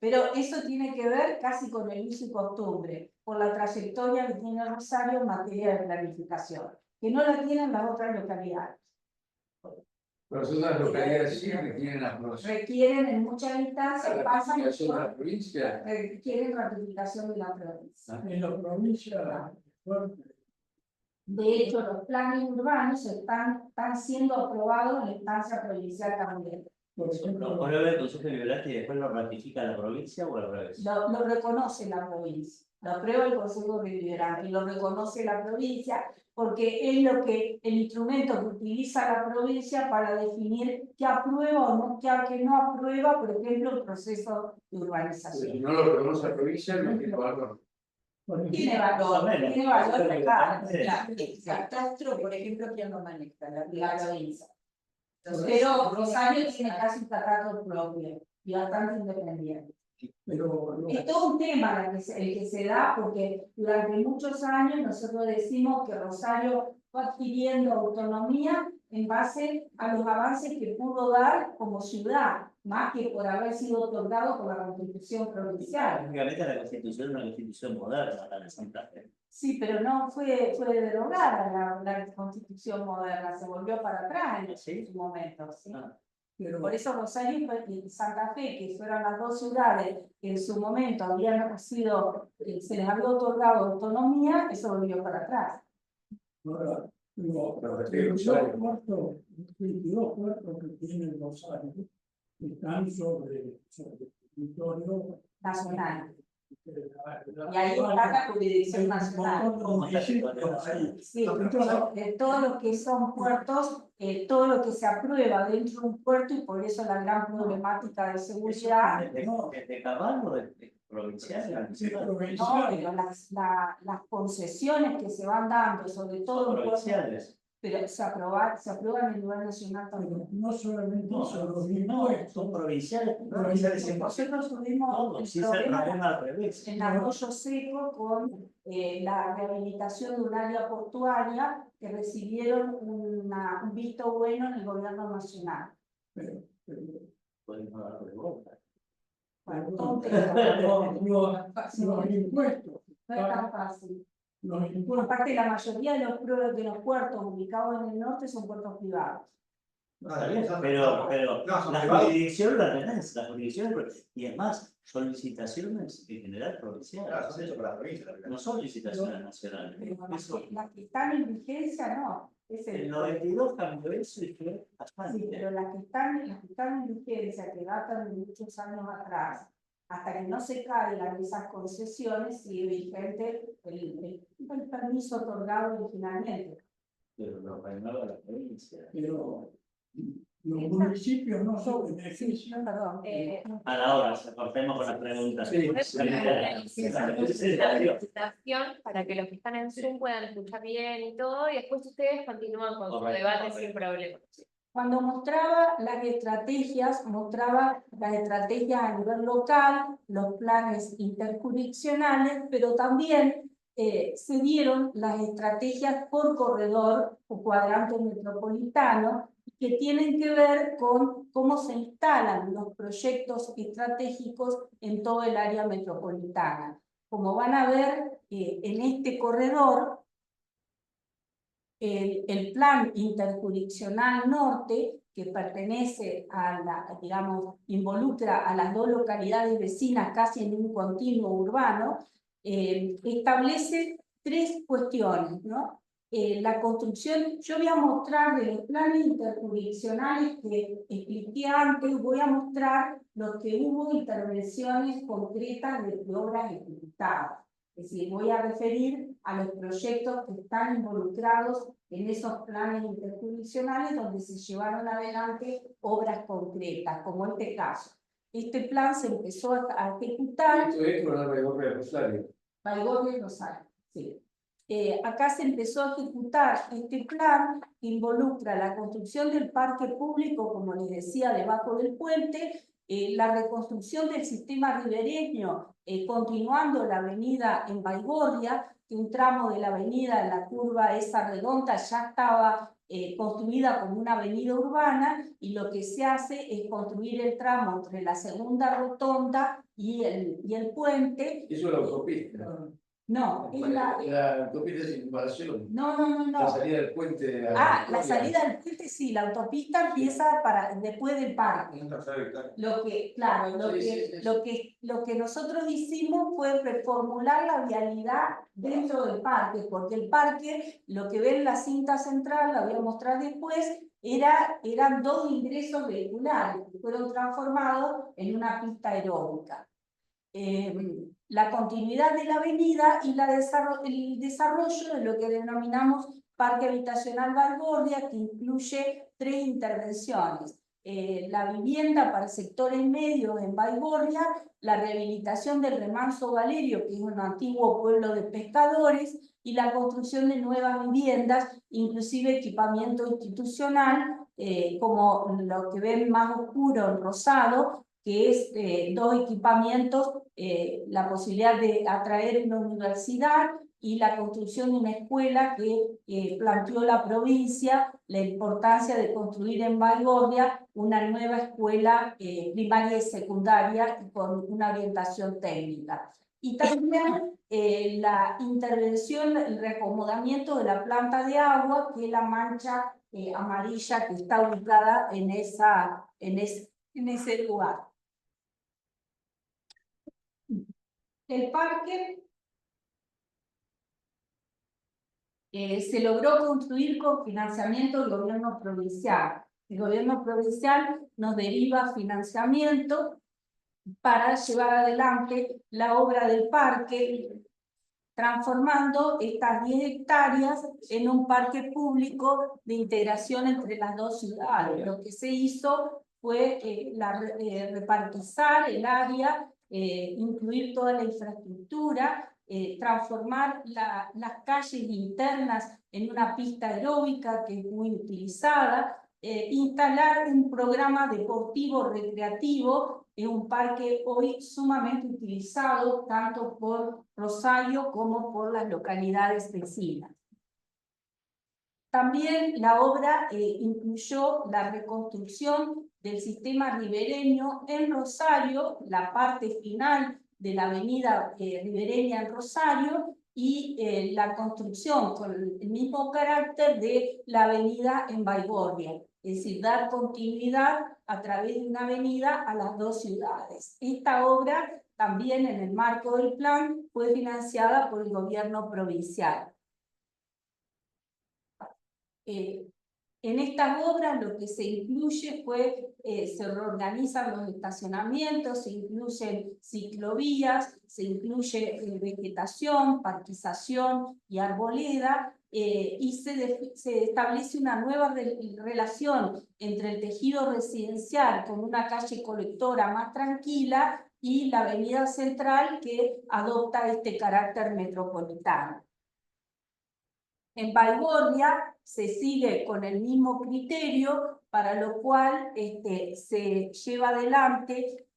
Pero eso tiene que ver casi con el uso y costumbre, por la trayectoria que tiene Rosario en materia de planificación, que no la tienen las otras localidades. Pero son las localidades sí que tienen la aprobación. Requieren en muchas instancias, pasan de la por, provincia. requieren ratificación de la provincia. En la provincia fuerte. De hecho, los planes urbanos están siendo aprobados en la instancia provincial también. Por Lo ejemplo, aprueba el Consejo Deliberante y después lo ratifica la provincia o al revés. Lo reconoce la provincia, lo aprueba el Consejo Deliberante y lo reconoce la provincia porque es el instrumento que utiliza la provincia para definir qué aprueba o no, qué no aprueba, por ejemplo, el proceso de Si urbanización. no lo reconoce la provincia, no tiene valor. Tiene valor real, el catastro, por ejemplo, ¿quién lo maneja? la provincia. Pero Rosario tiene casi un catastro propio y bastante independiente. pero Es todo un tema el que se da porque durante muchos años nosotros decimos que Rosario fue adquiriendo autonomía en base a los avances que pudo dar como ciudad, más que por haber sido otorgado por la Constitución provincial. Prácticamente la Constitución es una Constitución moderna, la de Santa Fe. Sí, pero no fue derogada la Constitución moderna, se volvió para atrás en su momento. ¿Sí? pero Por eso Rosario y Santa Fe, que fueron las dos ciudades que en su momento habían sido, se les había otorgado autonomía, eso volvió para atrás. ahora los Pero 22 puertos que tienen Rosario están sobre el territorio Nacional. Y ahí está la jurisdicción nacional. Sí, todo lo que son puertos, todo lo que se aprueba dentro de un puerto y por eso la gran problemática de seguridad. ¿De Caballo de provincial? No, pero las concesiones que se van dando, sobre todo en puertos, Provinciales. pero se aprueba a nivel nacional también. Pero no solamente No, son los no, impuestos. son provinciales, provinciales 100%. Nosotros tuvimos No, el sí es el problema problema al revés. en Arroyo Seco con la rehabilitación de un área portuaria que recibieron un visto bueno en el gobierno nacional. Pero Podemos dar de vuelta. Bueno, los impuestos. no es tan fácil. Los impuestos. Aparte, la mayoría de los puertos ubicados en el norte son puertos privados. No, está bien, pero la jurisdicción la tenés, la jurisdicción, y es más, son licitaciones en general provinciales. No son licitaciones nacionales. Pero Eso, las que están en vigencia, no. Es el 92 cambió eso y fue Sí, bastante. pero las que están en vigencia, que datan de muchos años atrás, hasta que no se caigan esas concesiones, sigue vigente el permiso otorgado originalmente. Pero lo reinaba la provincia. Pero los municipios no son Sí, beneficios. perdón. A la hora, cortemos con las preguntas. Sí. Para que los que están en Zoom puedan escuchar bien y todo, y después ustedes continúan con su debate sin problema. Cuando mostraba las estrategias a nivel local, los planes interjurisdiccionales, pero también se dieron las estrategias por corredor o cuadrante metropolitano, que tienen que ver con cómo se instalan los proyectos estratégicos en todo el área metropolitana. Como van a ver, en este corredor, el plan interjurisdiccional norte, que pertenece a la, digamos, involucra a las dos localidades vecinas casi en un continuo urbano, establece tres cuestiones, ¿no? La construcción, yo voy a mostrar de los planes interjurisdiccionales que expliqué antes, voy a mostrar los que hubo intervenciones concretas de obras ejecutadas. Es decir, voy a referir a los proyectos que están involucrados en esos planes interjurisdiccionales donde se llevaron adelante obras concretas, como este caso. Este plan se empezó a ejecutar. Esto es con la Baigorria de Rosario. Baigorria de Rosario, sí. Acá se empezó a ejecutar este plan que involucra la construcción del parque público, como les decía, debajo del puente, la reconstrucción del sistema ribereño, continuando la avenida en Baigorria, que un tramo de la avenida en la curva esa redonda ya estaba construida como una avenida urbana, y lo que se hace es construir el tramo entre la segunda rotonda y el puente. Eso es la autopista. No, es la autopista de circunvalación. No. La salida del puente. La salida del puente sí, la autopista empieza después del parque. Lo que nosotros hicimos fue reformular la vialidad dentro del parque, porque el parque, lo que ven en la cinta central, la voy a mostrar después, eran dos ingresos vehiculares que fueron transformados en una pista aeróbica. La continuidad de la avenida y el desarrollo de lo que denominamos Parque Habitacional Baigorria, que incluye tres intervenciones. La vivienda para sectores medios en Baigorria, la rehabilitación del Remanso Valerio, que es un antiguo pueblo de pescadores, y la construcción de nuevas viviendas, inclusive equipamiento institucional, como lo que ven más oscuro en rosado, que es dos equipamientos, la posibilidad de atraer una universidad y la construcción de una escuela que planteó la provincia, la importancia de construir en Baigorria una nueva escuela primaria y secundaria con una orientación técnica. Y también la intervención, el reacomodamiento de la planta de agua, que es la mancha amarilla que está ubicada en ese lugar. El parque se logró construir con financiamiento del gobierno provincial. El gobierno provincial nos deriva financiamiento para llevar adelante la obra del parque, transformando estas 10 hectáreas en un parque público de integración entre las dos ciudades. Lo que se hizo fue repartizar el área, incluir toda la infraestructura, transformar las calles internas en una pista aeróbica que es muy utilizada, instalar un programa deportivo recreativo en un parque hoy sumamente utilizado tanto por Rosario como por las localidades vecinas. También la obra incluyó la reconstrucción del sistema ribereño en Rosario, la parte final de la avenida ribereña en Rosario, y la construcción con el mismo carácter de la avenida en Baigorria, es decir, dar continuidad a través de una avenida a las dos ciudades. Esta obra también en el marco del plan fue financiada por el gobierno provincial. En estas obras lo que se incluye fue, se reorganizan los estacionamientos, se incluyen ciclovías, se incluye vegetación, parquización y arboleda, y se establece una nueva relación entre el tejido residencial con una calle colectora más tranquila y la avenida central que adopta este carácter metropolitano. En Baigorria se sigue con el mismo criterio, para lo cual se lleva adelante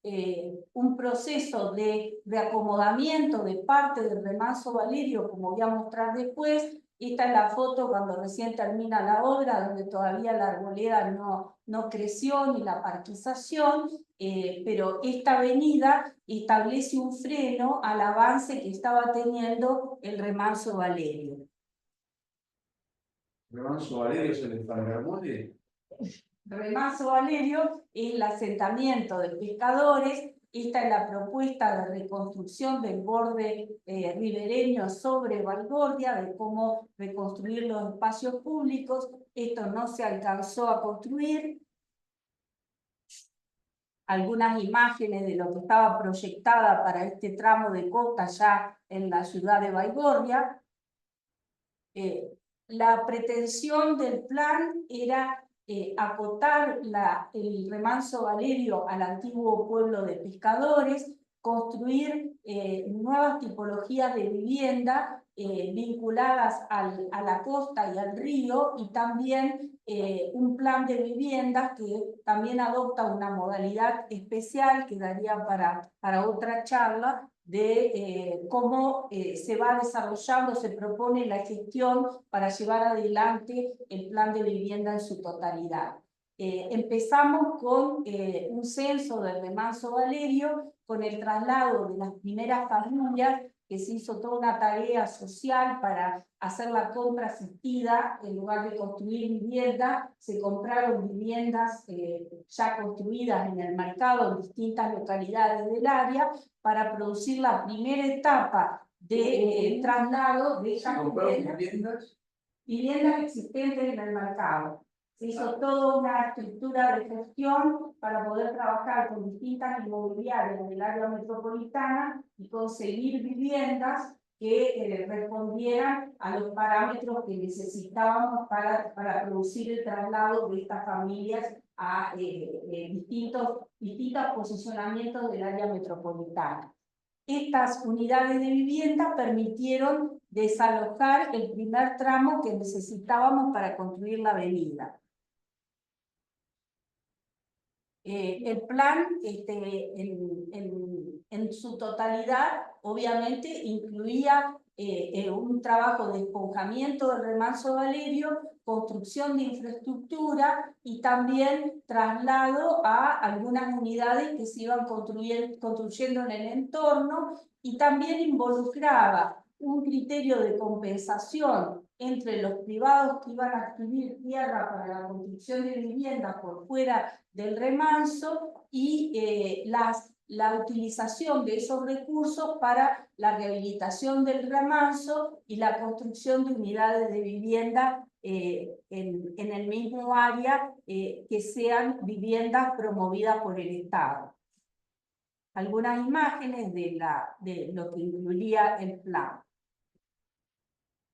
un proceso de acomodamiento de parte del remanso Valerio, como voy a mostrar después. Esta es la foto cuando recién termina la obra, donde todavía la arboleda no creció ni la parquización, pero esta avenida establece un freno al avance que estaba teniendo el remanso Valerio. Remanso Valerio es el Fangarmonte. Remanso Valerio es el asentamiento de pescadores. Esta es la propuesta de reconstrucción del borde ribereño sobre Baigorria, de cómo reconstruir los espacios públicos. Esto no se alcanzó a construir. Algunas imágenes de lo que estaba proyectada para este tramo de costa ya en la ciudad de Baigorria. La pretensión del plan era acotar el remanso Valerio al antiguo pueblo de pescadores, construir nuevas tipologías de vivienda vinculadas a la costa y al río, y también un plan de viviendas que también adopta una modalidad especial que daría para otra charla, de cómo se va desarrollando, se propone la gestión para llevar adelante el plan de vivienda en su totalidad. Empezamos con un censo del remanso Valerio, con el traslado de las primeras familias, que se hizo toda una tarea social para hacer la compra asistida. En lugar de construir vivienda, se compraron viviendas ya construidas en el mercado en distintas localidades del área, para producir la primera etapa de traslado de esas viviendas existentes en el mercado. Se hizo toda una estructura de gestión para poder trabajar con distintas inmobiliarias del área metropolitana y conseguir viviendas que respondieran a los parámetros que necesitábamos para producir el traslado de estas familias a distintos posicionamientos del área metropolitana. Estas unidades de vivienda permitieron desalojar el primer tramo que necesitábamos para construir la avenida. El plan en su totalidad obviamente incluía un trabajo de esponjamiento del remanso Valerio, construcción de infraestructura y también traslado a algunas unidades que se iban construyendo en el entorno, y también involucraba un criterio de compensación entre los privados que iban a adquirir tierra para la construcción de viviendas por fuera del remanso y la utilización de esos recursos para la rehabilitación del remanso y la construcción de unidades de vivienda en el mismo área, que sean viviendas promovidas por el Estado. Algunas imágenes de lo que incluía el plan.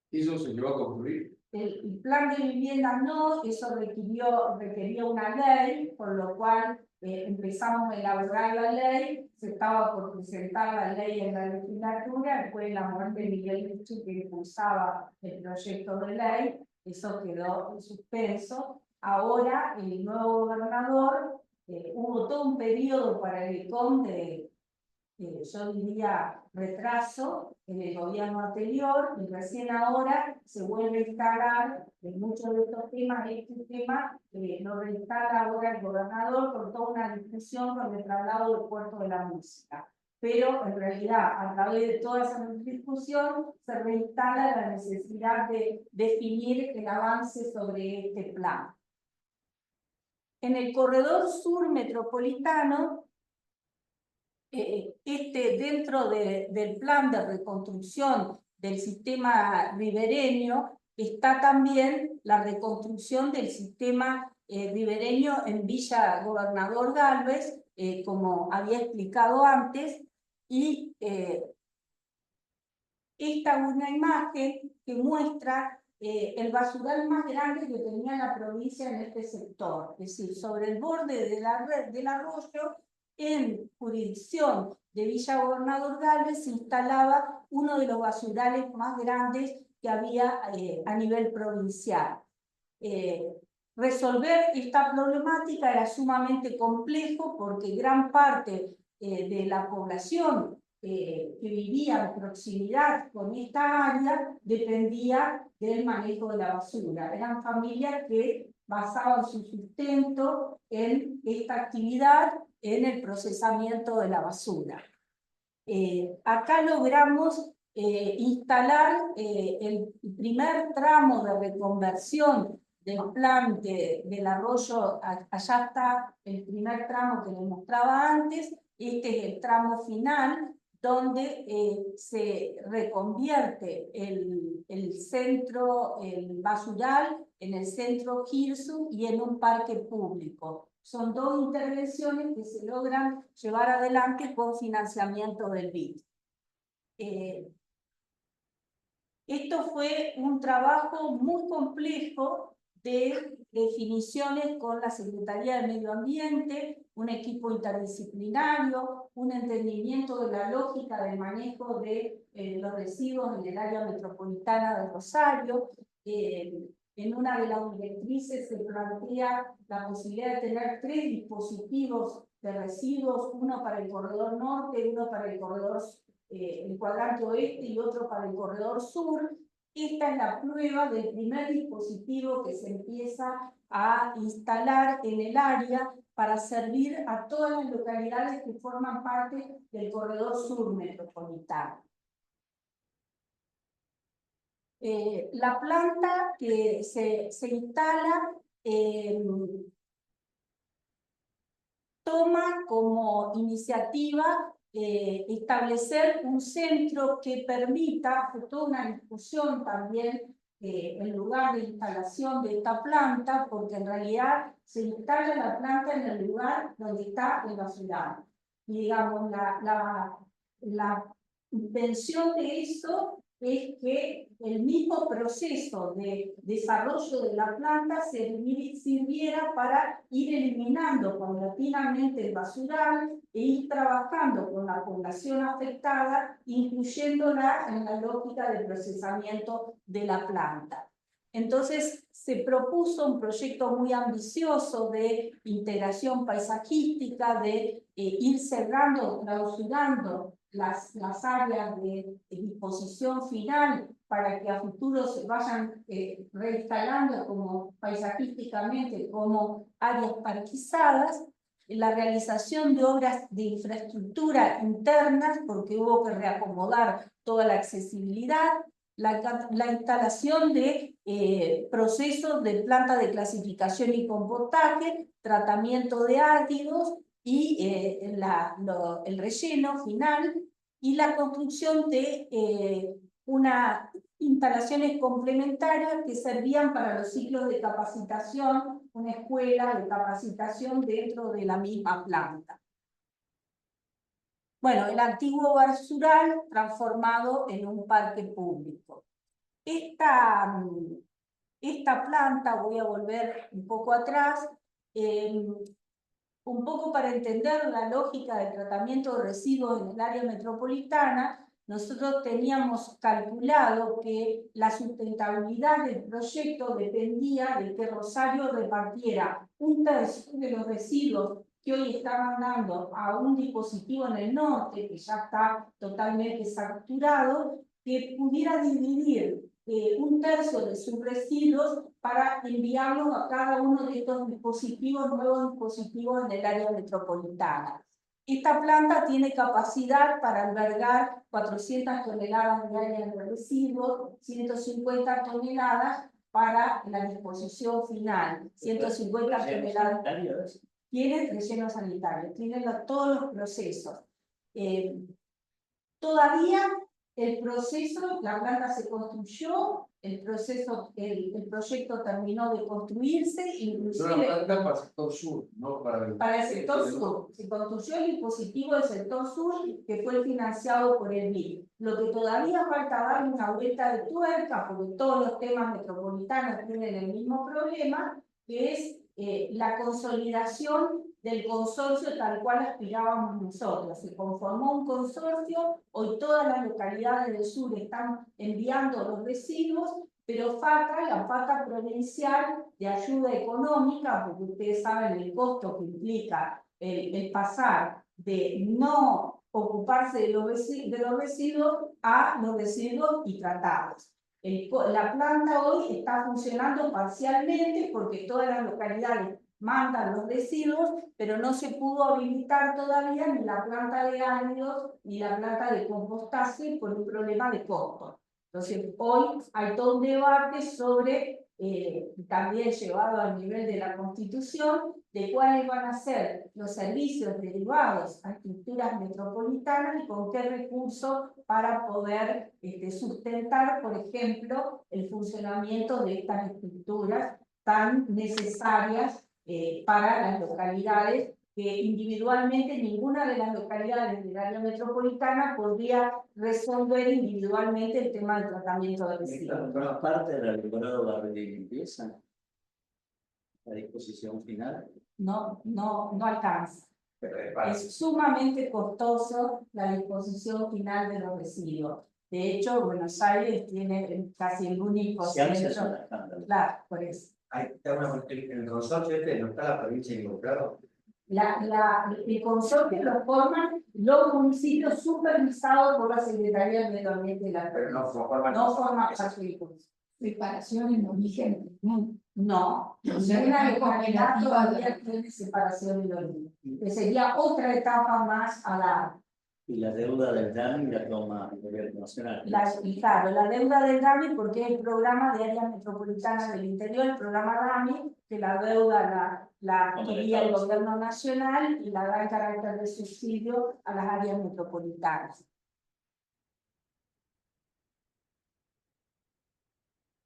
¿Eso se llevó a construir? El plan de vivienda no, eso requería una ley, por lo cual empezamos a elaborar la ley, se estaba por presentar la ley en la legislatura, después de la muerte de Miguel Luchi, que impulsaba el proyecto de ley, eso quedó en suspenso. Ahora el nuevo gobernador, hubo todo un periodo para el ICOM de, yo diría, retraso en el gobierno anterior, y recién ahora se vuelve a instalar en muchos de estos temas, este tema lo reinstala ahora el gobernador con toda una discusión con el traslado del puerto de la música. Pero en realidad, a través de toda esa discusión, se reinstala la necesidad de definir el avance sobre este plan. En el corredor sur metropolitano, dentro del plan de reconstrucción del sistema ribereño, está también la reconstrucción del sistema ribereño en Villa Gobernador Galvez, como había explicado antes, y esta es una imagen que muestra el basural más grande que tenía la provincia en este sector, es decir, sobre el borde de la red del arroyo, en jurisdicción de Villa Gobernador Galvez, se instalaba uno de los basurales más grandes que había a nivel provincial. Resolver esta problemática era sumamente complejo porque gran parte de la población que vivía en proximidad con esta área dependía del manejo de la basura. Eran familias que basaban su sustento en esta actividad, en el procesamiento de la basura. Acá logramos instalar el primer tramo de reconversión del plan del arroyo. Allá está el primer tramo que les mostraba antes. Este es el tramo final, donde se reconvierte el centro, el basural, en el centro Girsu y en un parque público. Son dos intervenciones que se logran llevar adelante con financiamiento del BID. Esto fue un trabajo muy complejo de definiciones con la Secretaría de Medio Ambiente, un equipo interdisciplinario, un entendimiento de la lógica del manejo de los residuos en el área metropolitana de Rosario. En una de las directrices se plantea la posibilidad de tener 3 dispositivos de residuos, uno para el corredor norte, uno para el corredor el cuadrante oeste y otro para el corredor sur. Esta es la prueba del primer dispositivo que se empieza a instalar en el área para servir a todas las localidades que forman parte del corredor sur metropolitano. La planta que se instala toma como iniciativa establecer un centro que permita, fue toda una discusión también el lugar de instalación de esta planta, porque en realidad se instala la planta en el lugar donde está el basural. Y digamos, la intención de eso es que el mismo proceso de desarrollo de la planta sirviera para ir eliminando paulatinamente el basural e ir trabajando con la población afectada, incluyéndola en la lógica de procesamiento de la planta. Entonces se propuso un proyecto muy ambicioso de integración paisajística, de ir cerrando, clausurando las áreas de disposición final para que a futuro se vayan reinstalando como paisajísticamente como áreas parquizadas, la realización de obras de infraestructura internas porque hubo que reacomodar toda la accesibilidad, la instalación de procesos de planta de clasificación y compostaje, tratamiento de ácidos y el relleno final, y la construcción de unas instalaciones complementarias que servían para los ciclos de capacitación, una escuela de capacitación dentro de la misma planta. Bueno, el antiguo basural transformado en un parque público. Esta planta, voy a volver un poco atrás, un poco para entender la lógica del tratamiento de residuos en el área metropolitana, nosotros teníamos calculado que la sustentabilidad del proyecto dependía de que Rosario repartiera un tercio de los residuos que hoy está mandando a un dispositivo en el norte, que ya está totalmente saturado, que pudiera dividir un tercio de sus residuos para enviarlos a cada uno de estos dispositivos, nuevos dispositivos en el área metropolitana. Esta planta tiene capacidad para albergar 400 toneladas diarias de residuos, 150 toneladas para la disposición final, 150 toneladas. Tiene relleno sanitario, tiene todos los procesos. Todavía el proceso, la planta se construyó, el proyecto terminó de construirse, inclusive... Una planta para el sector sur, no para el sector sur. Se construyó el dispositivo del sector sur que fue financiado por el BID. Lo que todavía falta dar una vuelta de tuerca, porque todos los temas metropolitanos tienen el mismo problema, que es la consolidación del consorcio tal cual aspirábamos nosotros. Se conformó un consorcio, hoy todas las localidades del sur están enviando los residuos, pero falta la pata provincial de ayuda económica, porque ustedes saben el costo que implica el pasar de no ocuparse de los residuos a los residuos y tratados. La planta hoy está funcionando parcialmente porque todas las localidades mandan los residuos, pero no se pudo habilitar todavía ni la planta de áridos ni la planta de compostaje por un problema de costo. Entonces, hoy hay todo un debate sobre, también llevado al nivel de la Constitución, de cuáles van a ser los servicios derivados a estructuras metropolitanas y con qué recursos para poder sustentar, por ejemplo, el funcionamiento de estas estructuras tan necesarias para las localidades, que individualmente ninguna de las localidades del área metropolitana podría resolver individualmente el tema del tratamiento de residuos. ¿Forma parte del alumbrado barrio de limpieza? ¿La disposición final? No alcanza. Es sumamente costoso la disposición final de los residuos. De hecho, Buenos Aires tiene casi el único centro. Claro, por eso. ¿El consorcio no está la provincia involucrado? El consorcio lo forman los municipios supervisados por la Secretaría del Medio Ambiente de la provincia. No forma parte del consorcio. Separación en origen. No, ninguna localidad todavía tiene separación en origen. Que sería otra etapa más a dar. Y la deuda del DAMI la toma el gobierno nacional. Claro, la deuda del DAMI, porque es el programa de áreas metropolitanas del interior, el programa DAMI, que la deuda la adquiría el gobierno nacional y la da en carácter de subsidio a las áreas metropolitanas.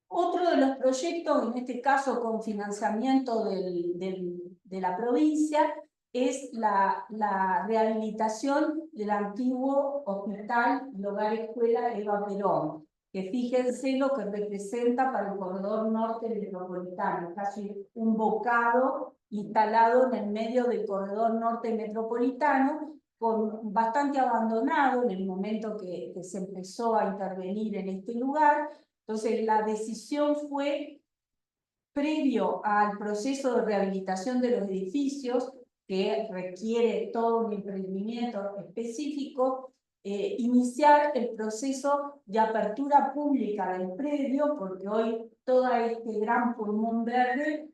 Otro de los proyectos, en este caso con financiamiento de la provincia, es la rehabilitación del antiguo hospital y hogar escuela Eva Perón, que fíjense lo que representa para el corredor norte metropolitano, casi un bocado instalado en el medio del corredor norte metropolitano, bastante abandonado en el momento que se empezó a intervenir en este lugar. Entonces la decisión fue, previo al proceso de rehabilitación de los edificios, que requiere todo un emprendimiento específico, iniciar el proceso de apertura pública del predio, porque hoy todo este gran pulmón verde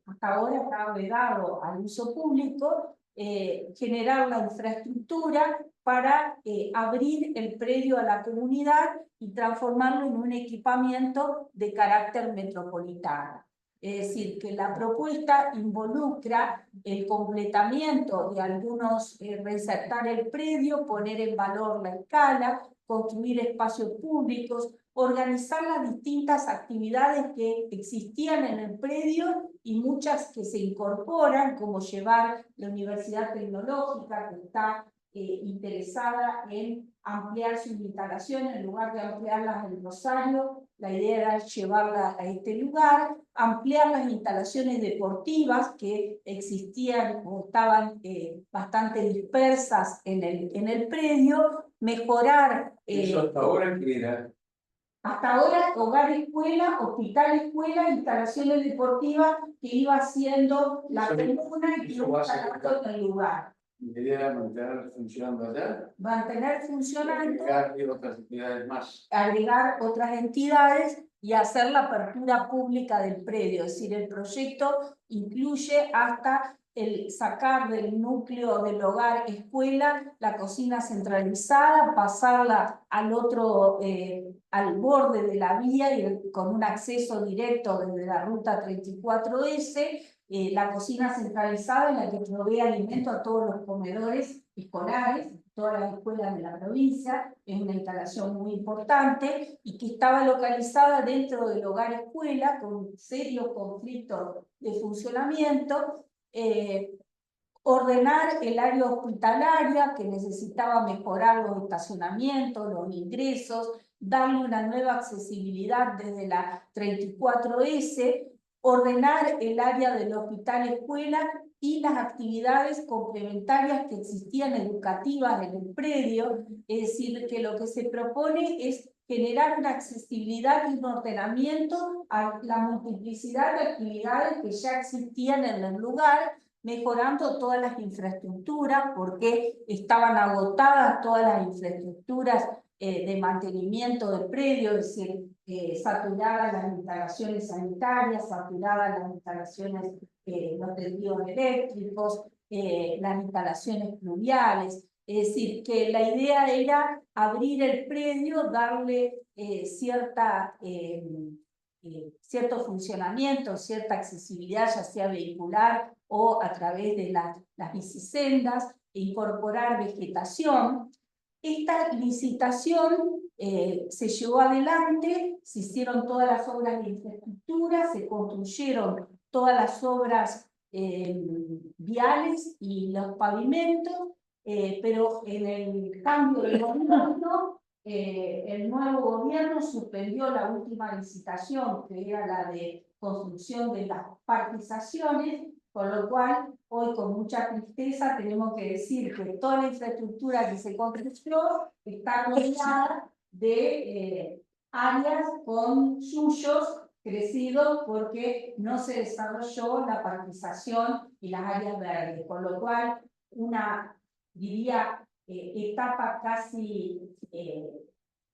hasta ahora está vedado al uso público, generar la infraestructura para abrir el predio a la comunidad y transformarlo en un equipamiento de carácter metropolitano. Es decir, que la propuesta involucra el completamiento de algunos, reinsertar el predio, poner en valor la escala, construir espacios públicos, organizar las distintas actividades que existían en el predio y muchas que se incorporan, como llevar la Universidad Tecnológica, que está interesada en ampliar sus instalaciones. En lugar de ampliarlas en Rosario, la idea era llevarla a este lugar, ampliar las instalaciones deportivas que existían o estaban bastante dispersas en el predio, mejorar... ¿Eso hasta ahora qué era? Hasta ahora, hogar escuela, hospital escuela, instalaciones deportivas que iba haciendo la comuna y que iba instalando en el lugar. La idea era mantener funcionando allá. Mantener funcionando. Agregar otras entidades más. Agregar otras entidades y hacer la apertura pública del predio. Es decir, el proyecto incluye hasta el sacar del núcleo del hogar escuela la cocina centralizada, pasarla al otro, al borde de la vía y con un acceso directo desde la ruta 34S, la cocina centralizada en la que provee alimento a todos los comedores escolares, todas las escuelas de la provincia. Es una instalación muy importante y que estaba localizada dentro del hogar escuela con serios conflictos de funcionamiento. Ordenar el área hospitalaria que necesitaba mejorar los estacionamientos, los ingresos, darle una nueva accesibilidad desde la 34S, ordenar el área del hospital escuela y las actividades complementarias que existían educativas en el predio. Es decir, que lo que se propone es generar una accesibilidad y un ordenamiento a la multiplicidad de actividades que ya existían en el lugar, mejorando todas las infraestructuras, porque estaban agotadas todas las infraestructuras de mantenimiento del predio, es decir, saturadas las instalaciones sanitarias, saturadas las instalaciones, los tendidos eléctricos, las instalaciones pluviales. Es decir, que la idea era abrir el predio, darle cierto funcionamiento, cierta accesibilidad, ya sea vehicular o a través de las bicisendas, e incorporar vegetación. Esta licitación se llevó adelante, se hicieron todas las obras de infraestructura, se construyeron todas las obras viales y los pavimentos, pero en el cambio de gobierno, el nuevo gobierno suspendió la última licitación, que era la de construcción de las parquizaciones, con lo cual hoy con mucha tristeza tenemos que decir que toda la infraestructura que se construyó está rodeada de áreas con suyos crecidos porque no se desarrolló la parquización y las áreas verdes, con lo cual una, diría, etapa casi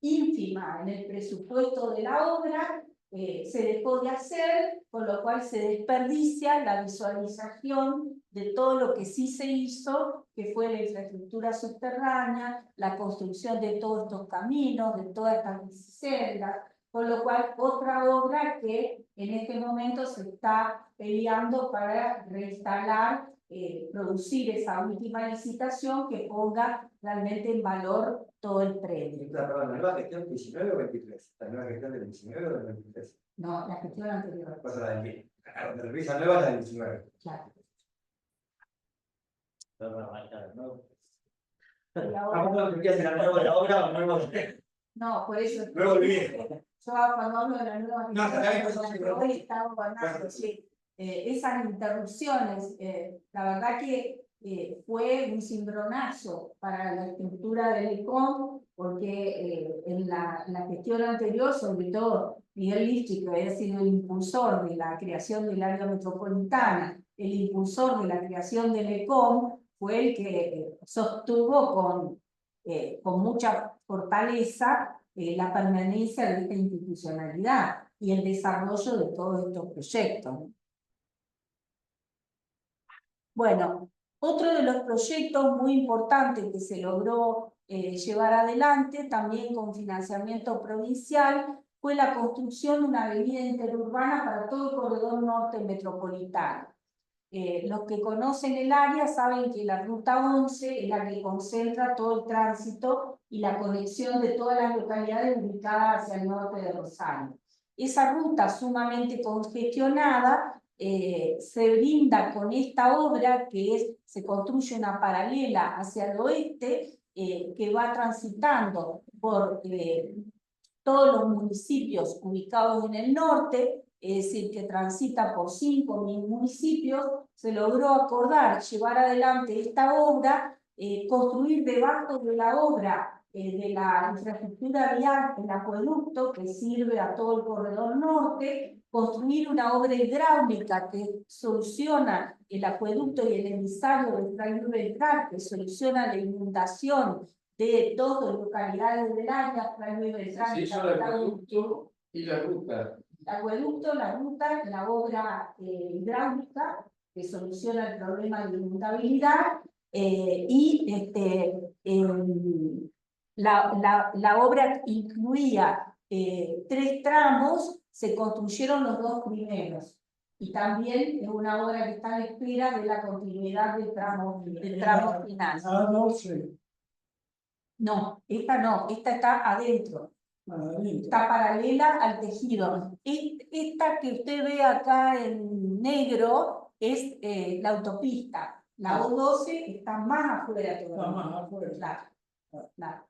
ínfima en el presupuesto de la obra se dejó de hacer, con lo cual se desperdicia la visualización de todo lo que sí se hizo, que fue la infraestructura subterránea, la construcción de todos estos caminos, de todas estas bicisendas, con lo cual otra obra que en este momento se está peleando para reinstalar, producir esa última licitación que ponga realmente en valor todo el predio. Perdón, ¿la nueva gestión 19 o 23? ¿La nueva gestión del 19 o del 23? No, la gestión anterior. Pues la del 10. La revisa nueva es la del 19. Claro. No, por eso. Luego vivir. Yo cuando hablo de la nueva No, hoy estaba hablando, sí. Esas interrupciones, la verdad que fue un cimbronazo para la estructura del ECOM, porque en la gestión anterior, sobre todo Miguel Lichty, que había sido el impulsor de la creación del área metropolitana, el impulsor de la creación del ECOM, fue el que sostuvo con mucha fortaleza la permanencia de esta institucionalidad y el desarrollo de todos estos proyectos. Bueno, otro de los proyectos muy importantes que se logró llevar adelante, también con financiamiento provincial, fue la construcción de una avenida interurbana para todo el corredor norte metropolitano. Los que conocen el área saben que la ruta 11 es la que concentra todo el tránsito y la conexión de todas las localidades ubicadas hacia el norte de Rosario. Esa ruta sumamente congestionada se brinda con esta obra se construye una paralela hacia el oeste que va transitando por todos los municipios ubicados en el norte, es decir, que transita por 5 municipios. Se logró acordar llevar adelante esta obra, construir debajo de la obra de la infraestructura vial, el acueducto que sirve a todo el corredor norte, construir una obra hidráulica que soluciona el acueducto y el emisario del Fray Luis Beltrán, que soluciona la inundación de 2 localidades del área, Fray Luis Beltrán. Se hizo el acueducto y la ruta. El acueducto, la ruta, la obra hidráulica que soluciona el problema de inundabilidad la obra incluía 3 tramos, se construyeron los 2 primeros. Y también es una obra que está en espera de la continuidad del tramo final. A12. No, esta está adentro. Está paralela al tejido. Esta que usted ve acá en negro es la autopista. La O12 está más afuera todavía. Está más afuera. Claro.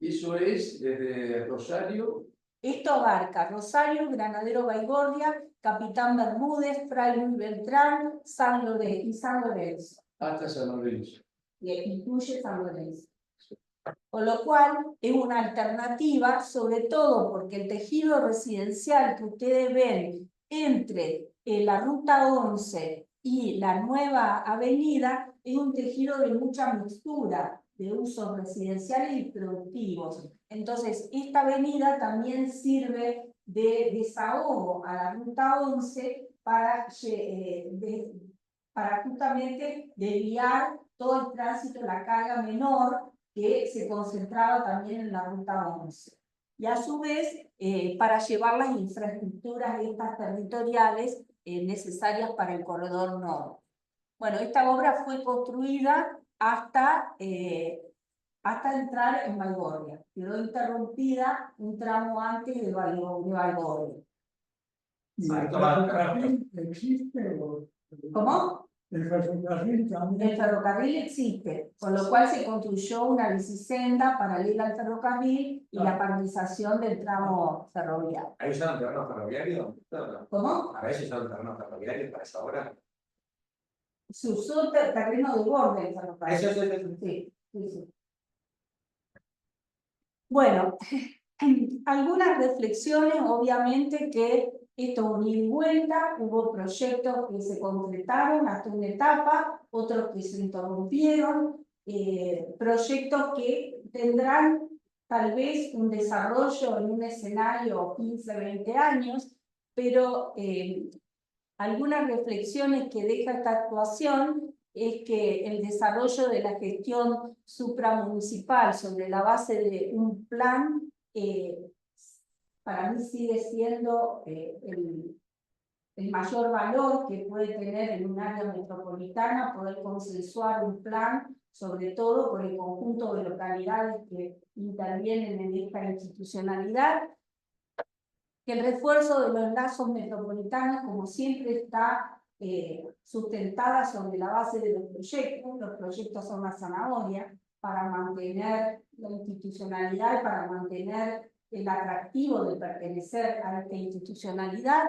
Eso es desde Rosario. Esto abarca Rosario, Granadero Baigorria, Capitán Bermúdez, Fray Luis Beltrán, San Lorenzo. Hasta San Lorenzo. Y incluye San Lorenzo. Con lo cual es una alternativa, sobre todo porque el tejido residencial que ustedes ven entre la ruta 11 y la nueva avenida es un tejido de mucha mixtura de usos residenciales y productivos. Entonces, esta avenida también sirve de desahogo a la ruta 11 para justamente desviar todo el tránsito, la carga menor que se concentraba también en la ruta 11. Y a su vez, para llevar las infraestructuras estas territoriales necesarias para el corredor norte. Bueno, esta obra fue construida hasta entrar en Baigorria. Quedó interrumpida un tramo antes de Baigorria. ¿Y el ferrocarril existe? ¿Cómo? El ferrocarril también. El ferrocarril existe, con lo cual se construyó una bicisenda paralela al ferrocarril y la paralización del tramo ferroviario. ¿Ahí usaron terreno ferroviario? ¿Cómo? ¿A veces usaron terreno ferroviario para esa obra? Se usó terreno de borde del ferrocarril. Eso. Sí. Bueno, algunas reflexiones, obviamente que esto es un ida y vuelta, hubo proyectos que se concretaron hasta una etapa, otros que se interrumpieron, proyectos que tendrán tal vez un desarrollo en un escenario 15, 20 años, pero algunas reflexiones que deja esta actuación es que el desarrollo de la gestión supramunicipal sobre la base de un plan para mí sigue siendo el mayor valor que puede tener en un área metropolitana poder consensuar un plan, sobre todo por el conjunto de localidades que intervienen en esta institucionalidad, que el refuerzo de los lazos metropolitanos, como siempre, está sustentada sobre la base de los proyectos. Los proyectos son una zanahoria para mantener la institucionalidad y para mantener el atractivo de pertenecer a esta institucionalidad.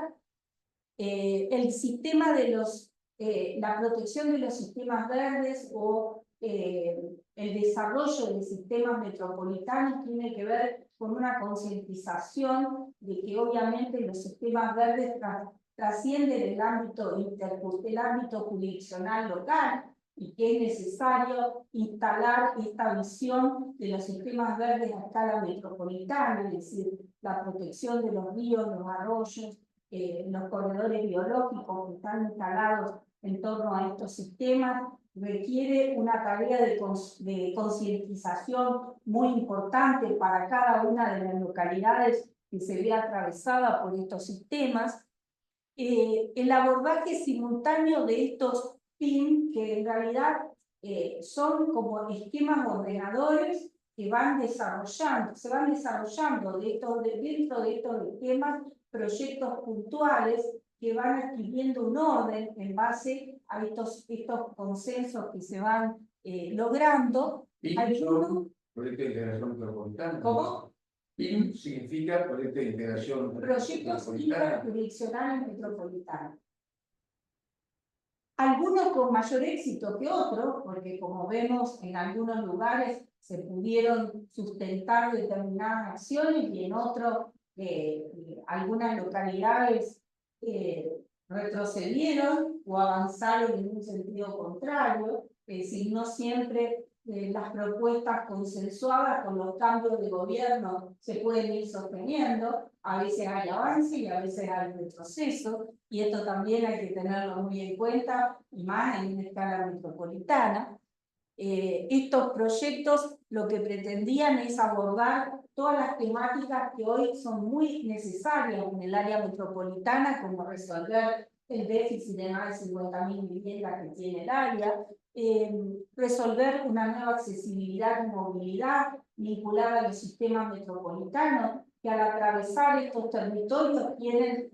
El sistema de la protección de los sistemas verdes o el desarrollo de sistemas metropolitanos tiene que ver con una concientización de que obviamente los sistemas verdes trascienden el ámbito jurisdiccional local y que es necesario instalar esta visión de los sistemas verdes a escala metropolitana, es decir, la protección de los ríos, los arroyos, los corredores biológicos que están instalados en torno a estos sistemas, requiere una tarea de concientización muy importante para cada una de las localidades que se ve atravesada por estos sistemas. El abordaje simultáneo de estos PIN, que en realidad son como esquemas ordenadores que se van desarrollando dentro de estos esquemas proyectos puntuales que van adquiriendo un orden en base a estos consensos que se van logrando. Proyecto de integración metropolitana. ¿Cómo? PIM significa proyecto de integración Proyectos metropolitana. interjurisdiccionales metropolitanos. Algunos con mayor éxito que otros, porque como vemos en algunos lugares se pudieron sustentar determinadas acciones y en otros algunas localidades retrocedieron o avanzaron en un sentido contrario, es decir, no siempre las propuestas consensuadas con los cambios de gobierno se pueden ir sosteniendo, a veces hay avance y a veces hay retroceso, y esto también hay que tenerlo muy en cuenta, y más en una escala metropolitana. Estos proyectos lo que pretendían es abordar todas las temáticas que hoy son muy necesarias en el área metropolitana, como resolver el déficit de más de 50.000 viviendas que tiene el área, resolver una nueva accesibilidad y movilidad vinculada a los sistemas metropolitanos, que al atravesar estos territorios tienen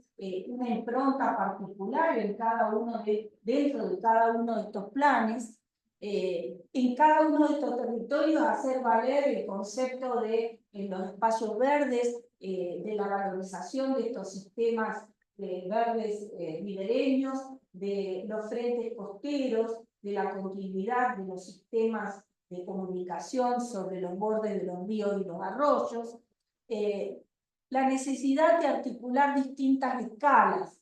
una impronta particular en cada uno dentro de cada uno de estos planes. En cada uno de estos territorios hacer valer el concepto de los espacios verdes, de la valorización de estos sistemas verdes ribereños, de los frentes costeros, de la continuidad de los sistemas de comunicación sobre los bordes de los ríos y los arroyos, la necesidad de articular distintas escalas.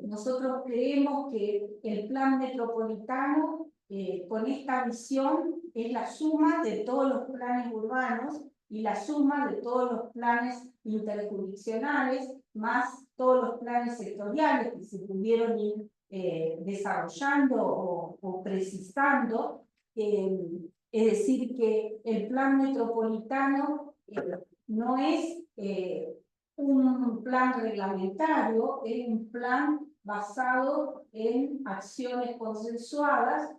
Nosotros creemos que el plan metropolitano con esta visión es la suma de todos los planes urbanos y la suma de todos los planes interjurisdiccionales, más todos los planes sectoriales que se pudieron ir desarrollando o precisando. Es decir, que el plan metropolitano no es un plan reglamentario, es un plan basado en acciones consensuadas,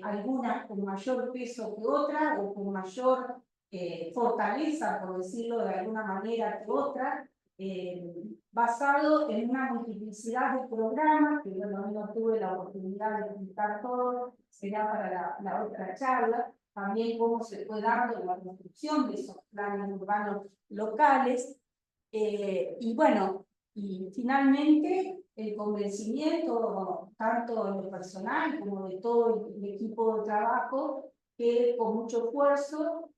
algunas con mayor peso que otras o con mayor fortaleza, por decirlo de alguna manera, que otras, basado en una multiplicidad de programas, que bueno, no tuve la oportunidad de explicar todo, será para la otra charla, también cómo se fue dando la construcción de esos planes urbanos locales, y bueno, y finalmente el convencimiento, tanto en lo personal como de todo el equipo de trabajo, que con mucho esfuerzo,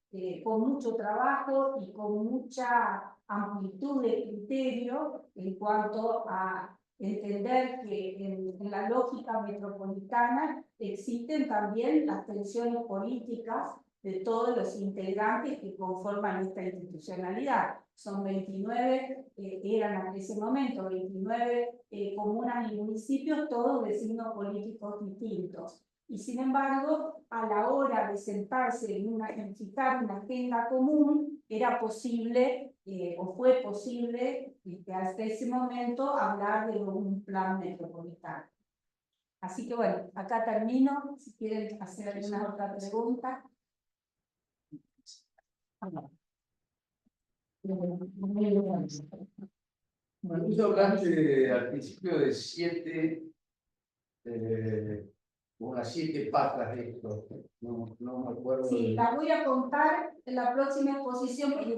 con mucho trabajo y con mucha amplitud de criterio en cuanto a entender que en la lógica metropolitana existen también las tensiones políticas de todos los integrantes que conforman esta institucionalidad. Son 29, eran en ese momento 29 comunas y municipios, todos de signos políticos distintos. Y sin embargo, a la hora de sentarse en fijar una agenda común, era posible, o fue posible, hasta ese momento, hablar de un plan metropolitano. Así que bueno, acá termino. Si quieren hacer alguna otra pregunta. Tú hablaste al principio de 7, unas 7 patas de esto, no me acuerdo. Sí, las voy a contar en la próxima exposición porque